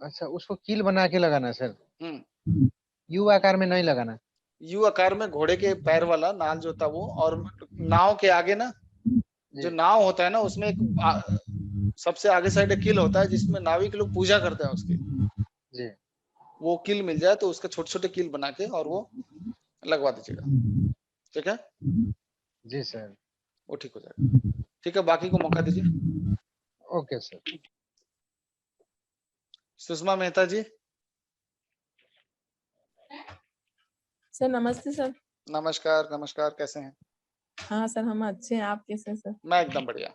अच्छा, उसको कील बना के लगाना सर? हम्म। यू आकार में नहीं लगाना? यू आकार में, घोड़े के पैर वाला नाल जो होता है वो, और नाव के आगे ना, जो जी। नाव होता है ना, उसमें एक सबसे आगे साइड एक कील होता है जिसमें नाविक लोग पूजा करते हैं उसकी। जी। वो कील मिल जाए तो उसका छोटे छोटे कील बना के और वो लगवा दीजिएगा। ठीक है? जी सर। वो ठीक हो जाएगा। ठीक है, बाकी को मौका दीजिए। Okay sir. Sushma Mehta ji. Sir नमस्ते सर। नमस्कार नमस्कार, कैसे हैं? हाँ सर, हम अच्छे हैं, आप कैसे हैं सर? मैं एकदम बढ़िया।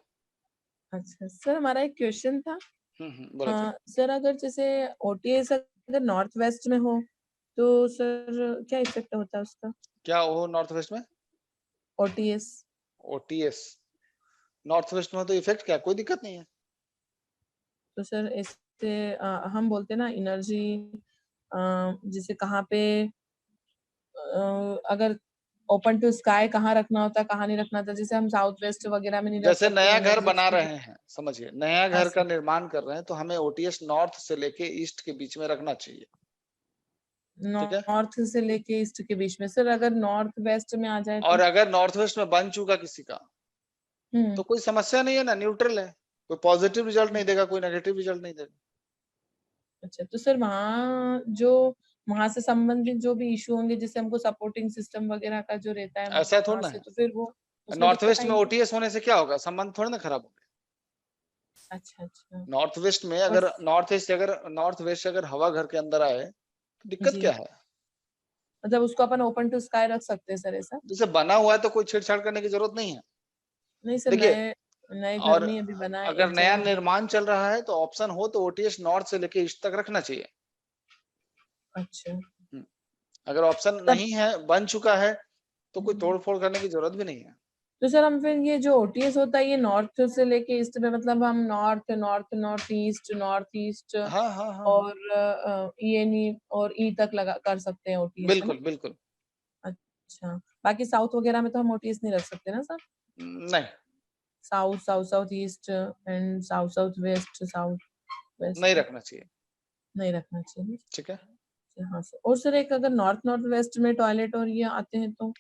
अच्छा सर, हमारा एक क्वेश्चन था। बोलो। सर अगर जैसे ओटीएस अगर नॉर्थ वेस्ट में हो तो सर क्या इफेक्ट होता है उसका? क्या वो नॉर्थ वेस्ट में? ओटीएस। ओटीएस नॉर्थ वेस्ट में तो इफेक्ट क्या, कोई दिक्कत नहीं है। तो सर इससे हम बोलते हैं ना एनर्जी, जैसे कहाँ पे अगर ओपन टू स्काई कहाँ रखना होता है, कहाँ नहीं रखना होता, जैसे हम साउथ वेस्ट वगैरह में नहीं रख जैसे सकते नया घर एनर्जी बना अच्छी। रहे हैं, समझिए, नया हाँ घर का सर। निर्माण कर रहे हैं, तो हमें ओटीएस नॉर्थ से लेके ईस्ट के बीच में रखना चाहिए। ठीक है? नॉर्थ से लेके ईस्ट के बीच में। सर अगर नॉर्थ वेस्ट में आ जाए और तो? अगर नॉर्थ वेस्ट में बन चुका किसी का, तो कोई समस्या नहीं है ना, न्यूट्रल है। कोई पॉजिटिव रिजल्ट नहीं देगा, कोई नेगेटिव रिजल्ट नहीं देगा। अच्छा, तो सर वहां से संबंधित जो भी इशू होंगे, जैसे हमको सपोर्टिंग सिस्टम वगैरह का जो रहता है ऐसा थोड़ा वहां ना से, है। तो फिर वो उसमें नॉर्थ दिक्कत वेस्ट में आएगी? ओटीएस होने से क्या होगा, संबंध थोड़ा ना खराब होगा। अच्छा अच्छा। नॉर्थ वेस्ट में और अगर नॉर्थ वेस्ट अगर हवा घर के अंदर आए तो दिक्कत जी, क्या है? मतलब उसको अपन ओपन टू स्काई रख सकते हैं सर, ऐसा? जैसे बना हुआ है तो कोई छेड़छाड़ करने की जरूरत नहीं है। नहीं सर, देखिए, नए नए घर और में ही अभी बना है अगर एक नया जगह में। निर्माण चल रहा है तो ऑप्शन हो तो ओटीएस नॉर्थ से लेके ईस्ट तक रखना चाहिए। अच्छा। अगर ऑप्शन तब नहीं है, बन चुका है, तो कोई तोड़ फोड़ करने की जरूरत भी नहीं है। तो सर हम फिर ये जो ओटीएस होता है ये नॉर्थ से लेके ईस्ट में, मतलब हम नॉर्थ नॉर्थ नॉर्थ ईस्ट हाँ हाँ हाँ और ईएनई और ई तक लगा कर सकते हैं ओटीएस, है ना? बिल्कुल बिल्कुल। अच्छा, बाकी साउथ वगैरह में तो हम ओटीएस नहीं रख सकते ना सर? नहीं south south south east and south south west south west नहीं रखना चाहिए। नहीं रखना चाहिए। ठीक है। हाँ सर, और सर एक अगर नॉर्थ नॉर्थ वेस्ट में टॉयलेट और ये आते हैं तो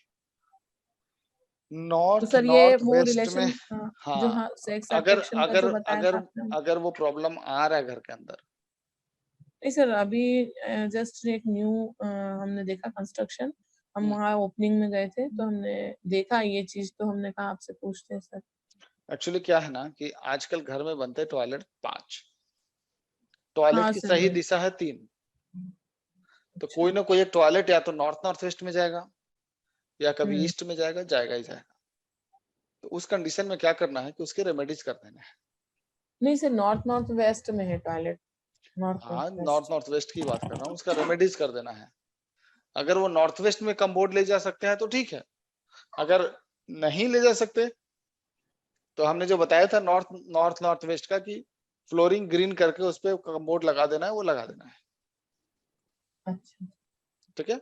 नॉर्थ सर ये नॉर्थ वो वेस्ट में, रिलेशन जो हाँ, हाँ सेक्स अगर अट्रैक्शन का अगर जो बताया अगर था आपने। अगर वो प्रॉब्लम आ रहा है घर के अंदर, नहीं सर, अभी जस्ट एक न्यू हमने देखा कंस्ट्रक्शन, हम वहाँ ओपनिंग में गए थे तो हमने देखा ये चीज, तो हमने कहा आपसे पूछते हैं सर। एक्चुअली क्या है ना कि आजकल घर में बनते हैं टॉयलेट 5, टॉयलेट हाँ की सर सही वही। दिशा है 3, तो अच्छा, कोई ना कोई एक टॉयलेट या तो नॉर्थ नॉर्थ वेस्ट में जाएगा या कभी हम्म, ईस्ट में जाएगा, जाएगा ही जाएगा। तो उस कंडीशन में क्या करना है कि उसके रेमेडीज कर देना है। नहीं सर नॉर्थ नॉर्थ वेस्ट में है टॉयलेट, नॉर्थ हाँ, north north west. North west की बात कर रहा हूँ, उसका रेमेडीज कर देना है। अगर वो नॉर्थ वेस्ट में कम बोर्ड ले जा सकते हैं तो ठीक है, अगर नहीं ले जा सकते तो हमने जो बताया था नॉर्थ नॉर्थ नॉर्थ वेस्ट का कि फ्लोरिंग ग्रीन करके उस पे बोर्ड लगा देना है, वो लगा देना है। अच्छा, ठीक है,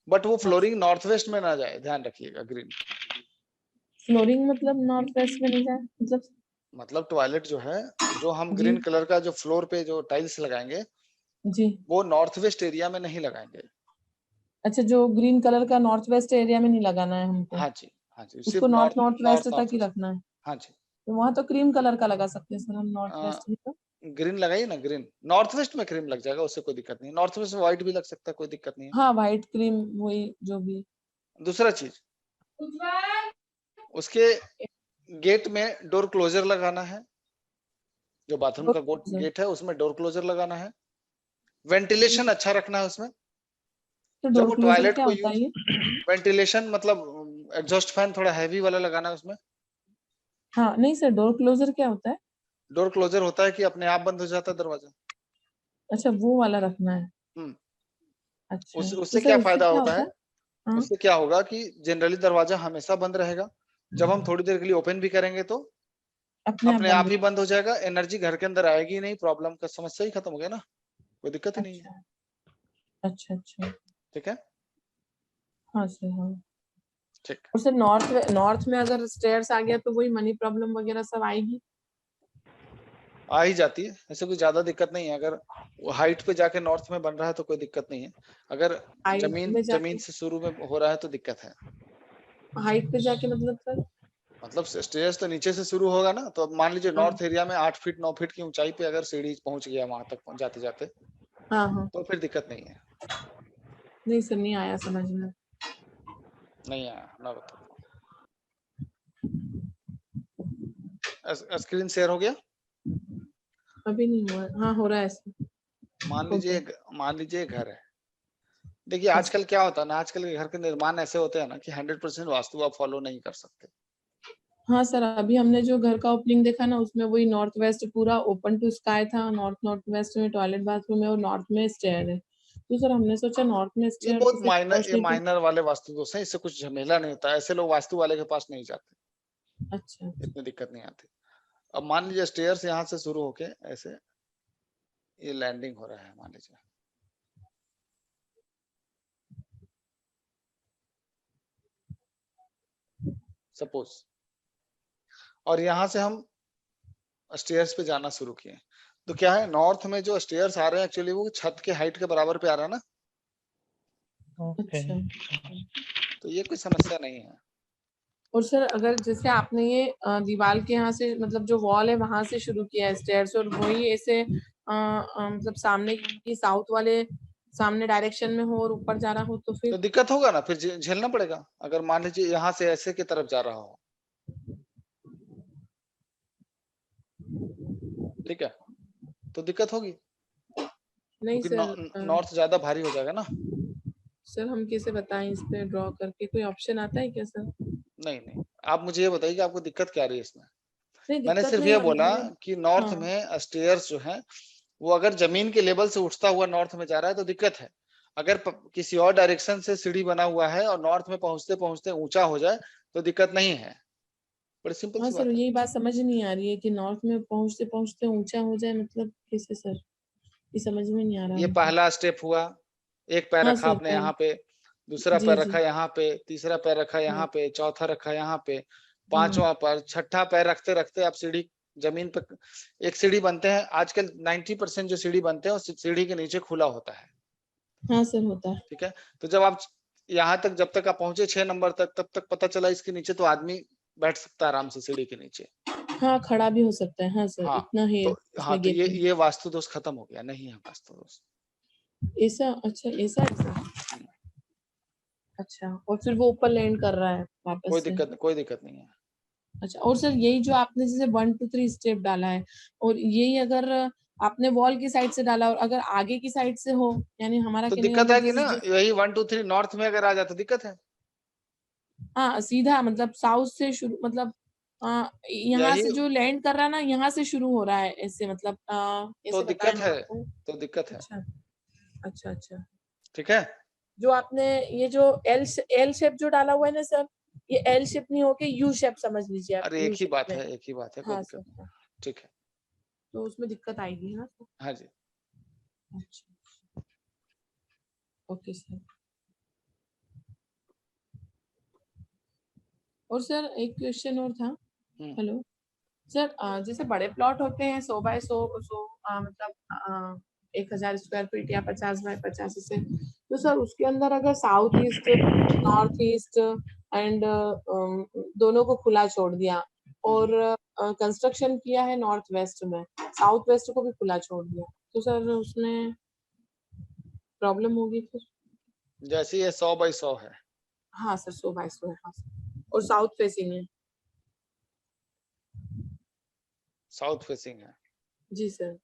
बट वो हाँ फ्लोरिंग नॉर्थ वेस्ट में ना जाए, ध्यान रखिएगा। ग्रीन फ्लोरिंग मतलब नॉर्थ वेस्ट में नहीं जाए मतलब? मतलब टॉयलेट जो है, जो हम जी ग्रीन कलर का जो फ्लोर पे जो टाइल्स लगाएंगे जी, वो नॉर्थ वेस्ट एरिया में नहीं लगाएंगे। अच्छा जो ग्रीन कलर का नॉर्थ वेस्ट एरिया में नहीं लगाना है हमको, हाँ जी, हाँ जी, उसको सिर्फ north north north north west तक नॉर्थ ही वेस्ट। रखना है। हाँ जी, तो वहां तो क्रीम कलर का लगा सकते हैं सर हम नॉर्थ वेस्ट में तो। ग्रीन लगाइए ना, ग्रीन नॉर्थ वेस्ट में क्रीम लग जाएगा, उससे कोई दिक्कत नहीं। नॉर्थ वेस्ट में व्हाइट भी लग सकता है, कोई दिक्कत नहीं है। हाँ व्हाइट क्रीम वही जो भी। दूसरा चीज, उसके गेट में डोर क्लोजर लगाना है, जो बाथरूम का गेट है उसमें डोर क्लोजर लगाना है। वेंटिलेशन अच्छा रखना है उसमें। तो जब डोर वो क्लोजर टॉयलेट क्या को होता है यूज, ये? वेंटिलेशन मतलब एग्जॉस्ट फैन थोड़ा हैवी वाला लगाना है उसमें। हाँ नहीं सर, डोर क्लोजर क्या होता है? डोर क्लोजर होता है कि अपने आप बंद हो जाता है दरवाजा। अच्छा वो वाला रखना है। हम्म, अच्छा तो उससे सर क्या उससे फायदा क्या होता होता है, है? हाँ उससे क्या होगा कि जनरली दरवाजा हमेशा बंद रहेगा, जब हम थोड़ी देर के लिए ओपन भी करेंगे तो अपने आप अपने बंद आप हो। ही बंद हो जाएगा। एनर्जी घर के अंदर आएगी नहीं, प्रॉब्लम का समस्या ही खत्म हो गया ना, कोई दिक्कत ही नहीं है। अच्छा अच्छा अच्छा, ठीक है, हाँ सर हाँ। ठीक। और सर नॉर्थ नॉर्थ में अगर स्टेयर्स आ गया तो वही मनी प्रॉब्लम वगैरह सब आएगी? आ ही जाती है, ऐसे कोई ज्यादा दिक्कत नहीं है। अगर वो हाइट पे जाके नॉर्थ में बन रहा है तो कोई दिक्कत नहीं है, अगर हाइट जमीन में जमीन जाके? से शुरू में हो रहा है तो दिक्कत है। हाइट पे जाके मतलब सर? मतलब स्टेज तो नीचे से शुरू होगा ना, तो अब मान लीजिए हाँ नॉर्थ एरिया में 8 फीट 9 फीट की ऊंचाई पे अगर सीढ़ी पहुंच गया वहां तक जाते जाते, हाँ हाँ, तो फिर दिक्कत नहीं है। नहीं सर नहीं आया समझ में। नहीं आया ना, बताओ। स्क्रीन शेयर हो गया? अभी नहीं हुआ, हाँ हो रहा है सर। मान हो गया। लीजिए, मान लीजिए घर है। देखिए यस। आजकल क्या होता है ना, आजकल के घर के निर्माण ऐसे होते हैं ना कि 100% वास्तु आप फॉलो नहीं कर सकते। हाँ सर, अभी हमने जो घर का ओपनिंग देखा ना उसमें वही नॉर्थ वेस्ट पूरा ओपन टू स्काई था, नॉर्थ नॉर्थ वेस्ट में टॉयलेट बाथरूम है और नॉर्थ में स्टेयर है। तो सर हमने सोचा नॉर्थ में ये स्टेयर बहुत तो फिर माइनर, ये अपॉर्चुनिटी। माइनर वाले वास्तु दोष है, इससे कुछ झमेला नहीं होता, ऐसे लोग वास्तु वाले के पास नहीं जाते, अच्छा इतनी दिक्कत नहीं आती। अब मान लीजिए स्टेयर्स यहाँ से शुरू होके ऐसे ये लैंडिंग हो रहा है, मान लीजिए सपोज, और यहाँ से हम स्टेयर्स पे जाना शुरू किए, तो क्या है नॉर्थ में जो स्टेयर्स आ रहे हैं एक्चुअली वो छत के हाइट के बराबर पे आ रहा है ना, ओके। अच्छा। तो ये कोई समस्या नहीं है। और सर अगर जैसे आपने ये दीवार के यहाँ से मतलब जो वॉल है वहां से शुरू किया है स्टेयर्स और वही ऐसे मतलब सामने की साउथ वाले सामने डायरेक्शन में हो और ऊपर जा रहा हो तो तो फिर? दिक्कत होगा ना, फिर झेलना पड़ेगा। अगर मान लीजिए यहाँ से ऐसे की तरफ जा रहा हो, ठीक है, तो दिक्कत होगी, नहीं क्योंकि सर, नॉर्थ ज्यादा भारी हो जाएगा ना। सर हम कैसे बताएं इस पे ड्रॉ करके, कोई ऑप्शन आता है क्या सर? नहीं नहीं, आप मुझे ये बताइए कि आपको दिक्कत क्या आ रही है इसमें। नहीं मैंने दिक्कत सिर्फ नहीं ये हम बोला हमने। कि नॉर्थ हाँ में स्टेयर्स जो है वो अगर जमीन के लेवल से उठता हुआ नॉर्थ में जा रहा है तो दिक्कत है। अगर किसी और डायरेक्शन से सीढ़ी बना हुआ है और नॉर्थ में पहुंचते पहुंचते ऊंचा हो जाए तो दिक्कत नहीं है। बड़ी सिंपल हाँ सी सर, बात है। यही बात समझ नहीं आ रही है कि नॉर्थ में पहुंचते पहुंचते ऊंचा हो जाए, मतलब कैसे सर, ये समझ में नहीं आ रहा ये मुझे। पहला स्टेप हुआ, एक पैर हाँ रखा सर, आपने यहाँ पे, दूसरा जी पैर जी रखा यहाँ पे, तीसरा पैर रखा यहाँ हाँ पे, चौथा रखा यहाँ पे, हाँ पांचवा पैर, छठा पैर रखते रखते आप सीढ़ी जमीन पे, एक सीढ़ी बनते हैं आजकल 90% जो सीढ़ी बनते हैं उस सीढ़ी के नीचे खुला होता है, हाँ सर, होता है। ठीक है। तो जब आप यहाँ तक, जब तक आप पहुंचे 6 नंबर तक, तब तक पता चला इसके नीचे तो आदमी बैठ सकता है आराम से सीढ़ी के नीचे। हाँ, खड़ा भी हो सकता है। हाँ सर, हाँ इतना है तो, हाँ इसमें तो गैप में। ये वास्तु दोष खत्म हो गया, नहीं है वास्तु दोष। ऐसा? अच्छा, ऐसा है सर। अच्छा, और फिर वो ऊपर लैंड कर रहा है वापस से? कोई दिक्कत नहीं है। अच्छा, और सर यही जो आपने जैसे 1 2 3 स्टेप डाला है, और यही अगर आपने वॉल की साइड से डाला और अगर आगे की साइड से हो, यानी हमारा तो कहने का दिक्कत है कि मतलब ना, यही 1 2 3 नॉर्थ में अगर आ जाता दिक्कत है। हाँ, सीधा मतलब साउथ से शुरू, मतलब यहाँ यही से जो लैंड कर रहा है ना, यहाँ से शुरू हो रहा है ऐसे, मतलब तो ऐसे बताया दिक्कत मैं है, आपको। तो दिक्कत है, अच्छा अच्छा अच्छा। ठीक है। जो आपने ये जो एल शेप जो डाला हुआ है ना सर, ये एल शेप नहीं होके यू शेप समझ लीजिए आप, अरे यू एक ही शेप बात में। है, एक ही बात है, कोई हाँ दिक्कत सर, नहीं, हाँ। ठीक है। तो उसमें दिक्कत आएगी है ना सर? हाँ जी। अच्छा, ओके सर। और सर एक क्वेश्चन और था। हेलो सर, जैसे बड़े प्लॉट होते हैं 100 बाय 100 मतलब 1000 स्क्वायर फीट या 50 बाय 50 से, तो सर उसके अंदर अगर south east, north east and दोनों को खुला छोड़ दिया और कंस्ट्रक्शन किया है नॉर्थ वेस्ट में, साउथ वेस्ट को भी खुला छोड़ दिया, तो सर उसमें प्रॉब्लम होगी फिर? जैसे ये 100 बाई 100 है। हाँ सर, 100 बाय 100 है। हाँ सर, और साउथ फेसिंग है। साउथ फेसिंग है। जी सर।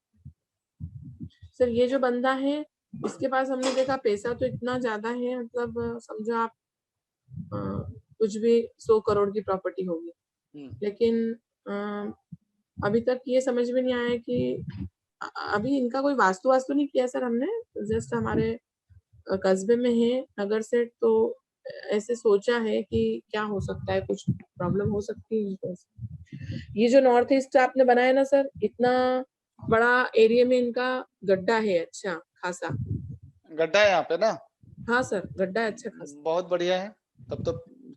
सर ये जो बंदा है, इसके पास हमने देखा पैसा तो इतना ज्यादा है, मतलब समझो आप कुछ भी 100 करोड़ की प्रॉपर्टी होगी, लेकिन अभी तक ये समझ में नहीं आया कि अभी इनका कोई वास्तु नहीं किया सर हमने, जस्ट हमारे कस्बे में है नगर सेठ, तो ऐसे सोचा है कि क्या हो सकता है, कुछ प्रॉब्लम हो सकती है इनको। ये जो नॉर्थ ईस्ट आपने बनाया ना सर, इतना बड़ा एरिया में इनका गड्ढा है, अच्छा खासा गड्ढा है यहाँ पे ना। हाँ सर, गड्ढा है अच्छा खासा। बहुत बढ़िया है, तब तो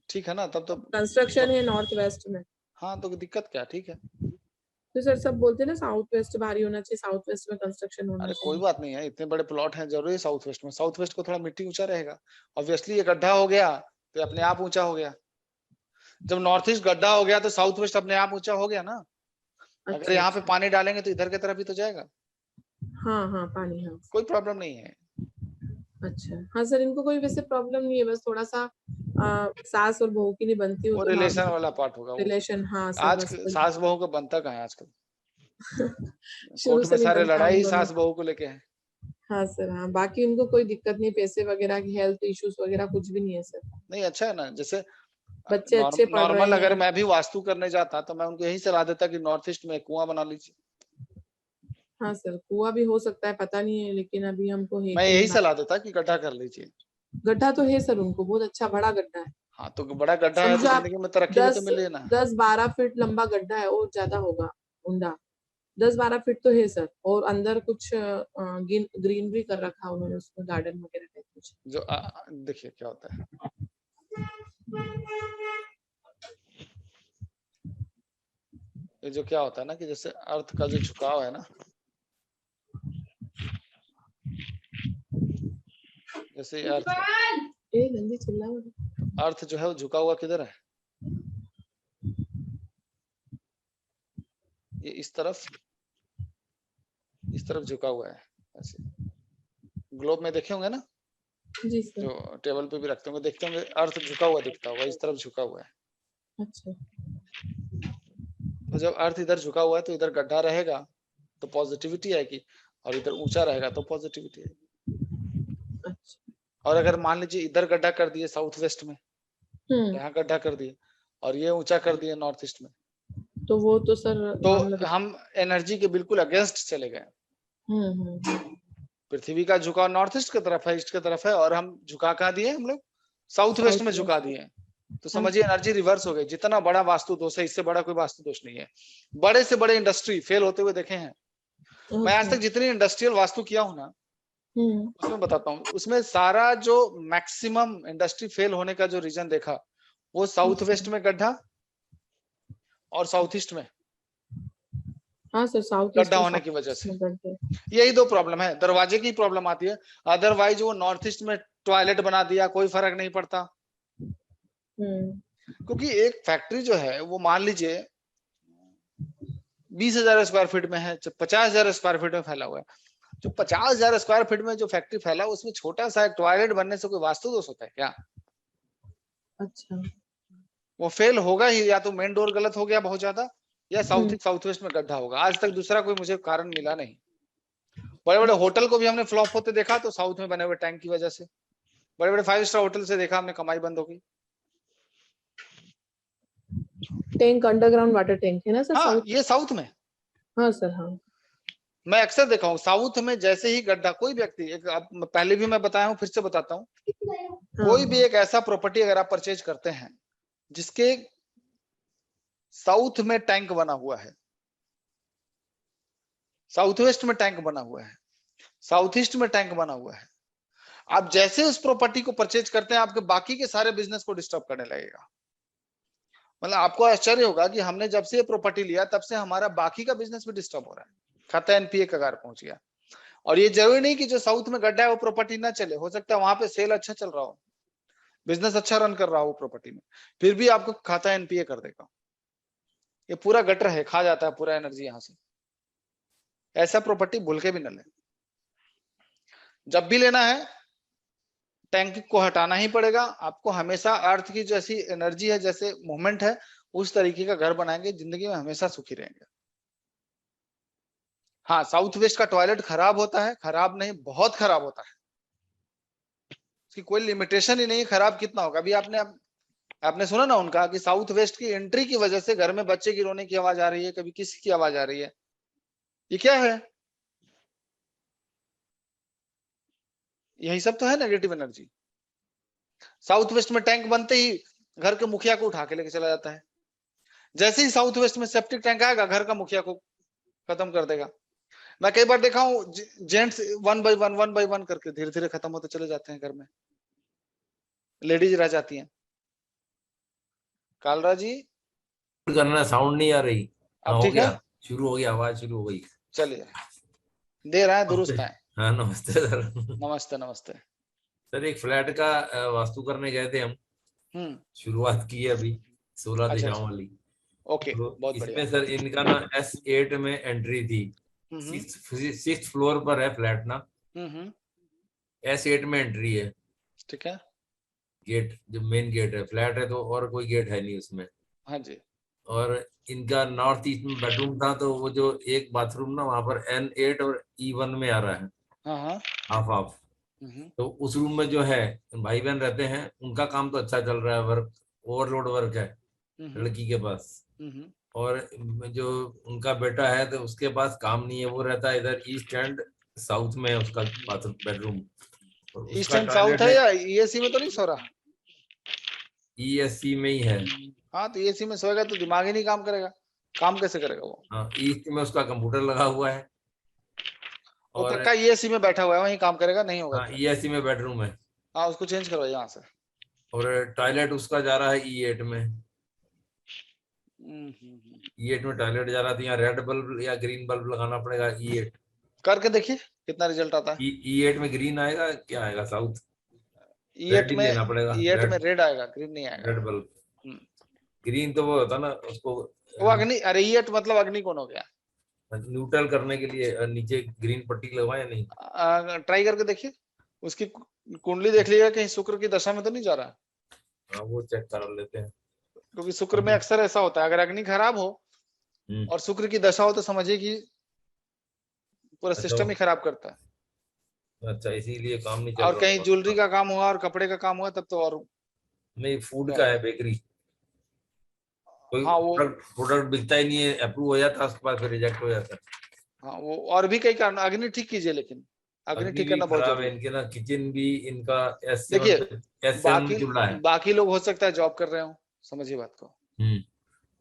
ठीक है ना, तब तो कंस्ट्रक्शन है नॉर्थ वेस्ट में। हाँ तो दिक्कत क्या, ठीक है। तो सर सब बोलते हैं ना साउथ वेस्ट भारी होना चाहिए, साउथ वेस्ट में कंस्ट्रक्शन होना अरे कोई चाहिए। बात नहीं है, इतने बड़े प्लॉट हैं, जरूरी साउथ वेस्ट में, साउथ वेस्ट को थोड़ा मिट्टी ऊंचा रहेगा, ऑब्वियसली ये गड्ढा हो गया तो अपने आप ऊंचा हो गया। जब नॉर्थ ईस्ट गड्ढा हो गया तो साउथ वेस्ट अपने आप ऊंचा हो गया ना। अच्छा, अगर यहाँ पे अच्छा। पानी डालेंगे तो इधर की तरफ ही तो जाएगा। हाँ हाँ, पानी, हाँ कोई प्रॉब्लम नहीं है। अच्छा। हाँ सर, इनको कोई वैसे प्रॉब्लम नहीं है, बस थोड़ा सा सास और बहू की नहीं बनती हो वो तो रिलेशन नॉर्मल वाला पार्ट होगा वो। रिलेशन। हाँ सर, आज बस सास बहू का बनता कहाँ है आजकल। शुरू कोर्ट से में नहीं सारे बनता उन लड़ाई दोनों। सास बहू को लेके है। हाँ सर, हाँ बाकी उनको कोई दिक्कत नहीं, पैसे वगैरह की, हेल्थ इश्यूज वगैरह कुछ भी नहीं है सर। नहीं अच्छा है ना, जैसे बच्चे अच्छे पढ़ रहे नॉर्मल अगर हैं। मैं भी वास्तु करने जाता तो मैं उनको यही सलाह देता कि नॉर्थ ईस्ट में कुआं बना लीजिए। हाँ सर, कुआं भी हो सकता है, पता नहीं है, लेकिन अभी हमको है मैं कि यही नहीं सलाह देता कि गड्ढा कर लीजिए। गड्ढा तो है सर, उनको बहुत अच्छा बड़ा गड्ढा है। हाँ तो बड़ा गड्ढा है तो समझो आप जिंदगी में तरक्की भी तो मिल रही है ना। 10-12 फीट लंबा गड्ढा है, और ज्यादा होगा ऊंडा, 10-12 फीट तो है सर, और अंदर कुछ ग्रीनरी कर रखा उन्होंने उसमें, गार्डन वगैरह टाइप कुछ। जो देखिए क्या होता है, ये जो क्या होता है ना कि जैसे अर्थ का जो झुकाव है ना, जैसे अर्थ है, जल्दी चिल्ला। अर्थ जो है वो झुका हुआ किधर है, ये इस तरफ झुका हुआ है ऐसे। ग्लोब में देखे होंगे ना, जी सर। जो टेबल पे भी रखते होंगे, देखते होंगे अर्थ झुका हुआ दिखता होगा, इस तरफ झुका हुआ है। अच्छा। तो जब अर्थ इधर झुका हुआ है तो इधर गड्ढा रहेगा तो पॉजिटिविटी आएगी, और इधर ऊंचा रहेगा तो पॉजिटिविटी आएगी। अच्छा। और अगर मान लीजिए इधर गड्ढा कर दिए साउथ वेस्ट में, यहाँ गड्ढा कर दिए और ये ऊंचा कर दिए नॉर्थ ईस्ट में, तो वो तो सर तो हम एनर्जी के बिल्कुल अगेंस्ट चले गए। पृथ्वी का झुकाव नॉर्थ ईस्ट की तरफ है, ईस्ट की तरफ है, और हम झुका कहाँ दिए, हम लोग साउथ वेस्ट में झुका दिए। तो समझिए एनर्जी रिवर्स हो गई। जितना बड़ा वास्तु दोष है, इससे बड़ा कोई वास्तु दोष नहीं है। बड़े से बड़े इंडस्ट्री फेल होते हुए देखे हैं। मैं आज तक जितनी इंडस्ट्रियल वास्तु किया हूं ना, उसमें बताता हूँ, उसमें सारा जो मैक्सिमम इंडस्ट्री फेल होने का जो रीजन देखा, वो साउथ वेस्ट में गड्ढा और साउथ ईस्ट में हाँ सर, साउथ गड्ढा होने की वजह से। यही दो प्रॉब्लम है। दरवाजे की प्रॉब्लम आती है, अदरवाइज वो नॉर्थ ईस्ट में टॉयलेट बना दिया, कोई फर्क नहीं पड़ता। क्योंकि एक फैक्ट्री जो है वो मान लीजिए 20,000 स्क्वायर फीट में है, 50,000 स्क्वायर फीट में फैला हुआ है। जो 50,000 स्क्वायर फीट में जो फैक्ट्री फैला, उसमें छोटा सा एक टॉयलेट बनने से कोई वास्तु दोष होता है क्या? अच्छा, वो फेल होगा ही, या तो मेन डोर गलत हो गया बहुत ज्यादा, या साउथ वेस्ट में गड्ढा होगा। आज तक दूसरा कोई मुझे कारण मिला नहीं। बड़े बड़े होटल को भी हमने फ्लॉप होते देखा, तो साउथ में बने हुए टैंक की वजह से। बड़े बड़े 5 स्टार होटल से देखा हमने, कमाई बंद हो गई। टैंक अंडरग्राउंड वाटर टैंक है ना सर? हाँ, ये साउथ में। हाँ सर, हाँ। मैं अक्सर देखा हूँ साउथ में, जैसे ही गड्ढा, कोई व्यक्ति, एक पहले भी मैं बताया हूँ, फिर से बताता हूँ, कोई भी एक ऐसा प्रॉपर्टी अगर आप परचेज करते हैं जिसके साउथ में टैंक बना हुआ है, साउथ वेस्ट में टैंक बना हुआ है, साउथ ईस्ट में टैंक बना हुआ है, आप जैसे उस प्रॉपर्टी को परचेज करते हैं, आपके बाकी के सारे बिजनेस को डिस्टर्ब करने लगेगा। मतलब आपको आश्चर्य होगा कि हमने जब से ये प्रॉपर्टी लिया, तब से हमारा बाकी का बिजनेस भी डिस्टर्ब हो रहा है, खाता एनपीए कगार पहुंच गया। और ये जरूरी नहीं कि जो साउथ में गड्ढा है वो प्रॉपर्टी ना चले, हो सकता है वहां पे सेल अच्छा चल रहा हो, बिजनेस अच्छा रन कर रहा हो प्रॉपर्टी में, फिर भी आपको खाता एनपीए कर देगा। ये पूरा गटर है, खा जाता है पूरा एनर्जी यहाँ से। ऐसा प्रॉपर्टी भूल के भी न ले। जब भी लेना है, टैंक को हटाना ही पड़ेगा आपको। हमेशा अर्थ की जैसी एनर्जी है, जैसे मूवमेंट है, उस तरीके का घर बनाएंगे, जिंदगी में हमेशा सुखी रहेंगे। हाँ, साउथ वेस्ट का टॉयलेट खराब होता है, खराब नहीं, बहुत खराब होता है। उसकी कोई लिमिटेशन ही नहीं, खराब कितना होगा। अभी आपने सुना ना उनका कि साउथ वेस्ट की एंट्री की वजह से घर में बच्चे की रोने की आवाज आ रही है, कभी किसी की आवाज आ रही है। ये क्या है? यही सब तो है नेगेटिव एनर्जी। साउथ वेस्ट में टैंक बनते ही घर के मुखिया को उठा के लेके चला जाता है। जैसे ही साउथ वेस्ट में सेप्टिक टैंक आएगा, घर का मुखिया को खत्म कर देगा। मैं कई बार देखा हूं, जेंट्स 1 बाय 1 करके धीरे धीरे खत्म होते चले जाते हैं घर में, लेडीज रह जाती हैं। कालरा जी करना, साउंड नहीं आ रही। अब ठीक है, शुरू हो गया, आवाज शुरू हो गई। चलिए, दे रहा है, दुरुस्त है। हाँ, नमस्ते सर। नमस्ते नमस्ते सर, एक फ्लैट का वास्तु करने गए थे हम। शुरुआत की है अभी 16 दिशाओं वाली। ओके, तो बहुत इसमें बढ़िया। सर इनका ना S8 में एंट्री थी। 6th फ्लोर पर है फ्लैट ना। S8 में एंट्री है। ठीक है। गेट जो मेन गेट है, फ्लैट है तो और कोई गेट है नहीं उसमें। हाँ जी। और इनका नॉर्थ ईस्ट में बेडरूम था, तो वो जो एक बाथरूम ना वहां पर N8 और E1 में आ रहा है। हाँ, हाफ हाफ। तो उस रूम में जो है भाई बहन रहते हैं, उनका काम तो अच्छा चल रहा है, वर्क ओवरलोड वर्क है लड़की के पास। और जो उनका बेटा है तो उसके पास काम नहीं है, वो रहता है इधर ईस्ट एंड साउथ में है उसका bathroom bedroom. East and south है या ईएससी में तो नहीं सो रहा? ईएससी में ही है। हाँ, तो ईएससी में सोएगा तो दिमाग ही नहीं काम करेगा, काम कैसे करेगा वो? हाँ, ईस्ट में उसका कंप्यूटर लगा हुआ है। वो पक्का ईएससी में बैठा हुआ है, वहीं काम करेगा, नहीं होगा। हाँ, ईएससी में बेडरूम है। हाँ, उसको चेंज करवाइए यहाँ से। और टॉयलेट उसका जा रहा है E8 में। E8 में टॉयलेट जा रहा था। यहाँ रेड बल्ब या ग्रीन बल्ब लगाना पड़ेगा। E8 करके देखिए कितना रिजल्ट आता है। E8 में ग्रीन आएगा, क्या आएगा? साउथ। E8 में लेना पड़ेगा। E8 में रेड आएगा, ग्रीन नहीं आएगा। Red bulb. ग्रीन तो वो होता ना उसको, वो अग्नि। अरे E8 मतलब अग्नि कौन हो गया? न्यूट्रल करने के लिए नीचे ग्रीन पट्टी लगवाए नहीं। ट्राई करके देखिए, उसकी कुंडली देख लीजिएगा कहीं शुक्र की दशा में तो नहीं जा रहा। हाँ, वो चेक कर लेते हैं, क्योंकि शुक्र में अक्सर ऐसा होता है, अगर अग्नि खराब हो और शुक्र की दशा हो तो समझिए कि पूरा सिस्टम ही खराब करता है। अच्छा, इसीलिए काम नहीं चल और रहा। कहीं ज्वेलरी का काम हुआ और कपड़े का काम हुआ तब तो और नहीं, फूड का है, बेकरी। कोई हाँ, वो प्रोडक्ट बिकता ही नहीं है, अप्रूव हो जाता है उसके बाद फिर रिजेक्ट हो जाता है। हाँ, वो और भी कई कारण। अग्नि ठीक कीजिए, लेकिन अग्नि अग्नि ठीक भी करना बहुत खराब जरूरी है है। इनके ना, किचन भी इनका देखिए S7 में चूल्हा है। बाकी लोग हो सकता है जॉब कर रहे हो, समझिए बात को।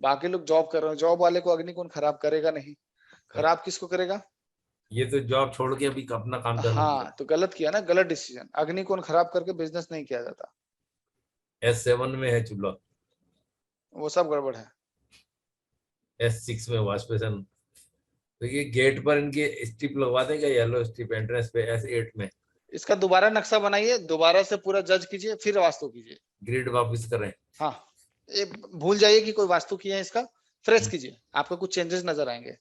बाकी लोग जॉब कर रहे हो, जॉब वाले को अग्नि कौन खराब करेगा नहीं, खराब किसको करेगा? ये तो जॉब छोड़ के अभी अपना काम चालू किया। हाँ तो गलत किया ना, गलत डिसीजन। अग्नि कौन खराब करके बिजनेस नहीं किया जाता। S7 में है चूल्हा, वो सब गड़बड़ है। S6 में वॉश बेसिन। तो ये गेट पर इनके स्ट्रिप लगवा देंगे, येलो स्ट्रिप एंट्रेंस पे S8 में। इसका दोबारा नक्शा बनाइए, दोबारा से पूरा जज कीजिए, फिर वास्तु कीजिए। ग्रिड वापस करें। हाँ, ये भूल जाइए कि कोई वास्तु किया है, इसका फ्रेश कीजिए, आपको कुछ चेंजेस नजर आएंगे।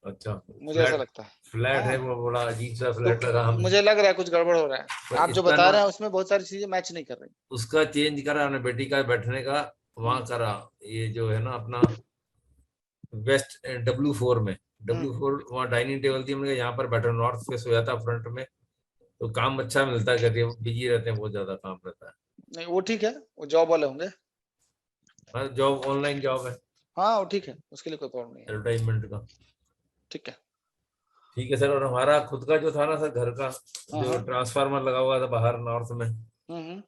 अच्छा, मुझे ऐसा लगता है। फ्लैट हाँ। है वो, बड़ा अजीब सा फ्लैट लगा हमें। मुझे लग रहा है कुछ गड़बड़ हो रहा है, पर आप जो इसका बता ना- रहे हैं उसमें बहुत सारी चीजें मैच नहीं कर रही। उसका चेंज करा हमने, बेटी का बैठने का वहां करा, ये जो है ना अपना वेस्ट W4 में, W4 वहाँ डाइनिंग टेबल थी, हमने यहाँ पर बैठा, नॉर्थ फेस हो जाता फ्रंट में, तो काम अच्छा मिलता है, कहते हैं बिजी रहते हैं, बहुत ज्यादा काम रहता है। नहीं वो ठीक है, वो जॉब वाले होंगे। हाँ, जॉब ऑनलाइन जॉब है। हाँ वो ठीक है, उसके लिए कोई प्रॉब्लम नहीं है। एडवर्टाइजमेंट का ठीक है। ठीक है सर। और हमारा खुद का जो था ना सर, घर का जो हाँ। ट्रांसफार्मर लगा हुआ था बाहर नॉर्थ में, हम्म।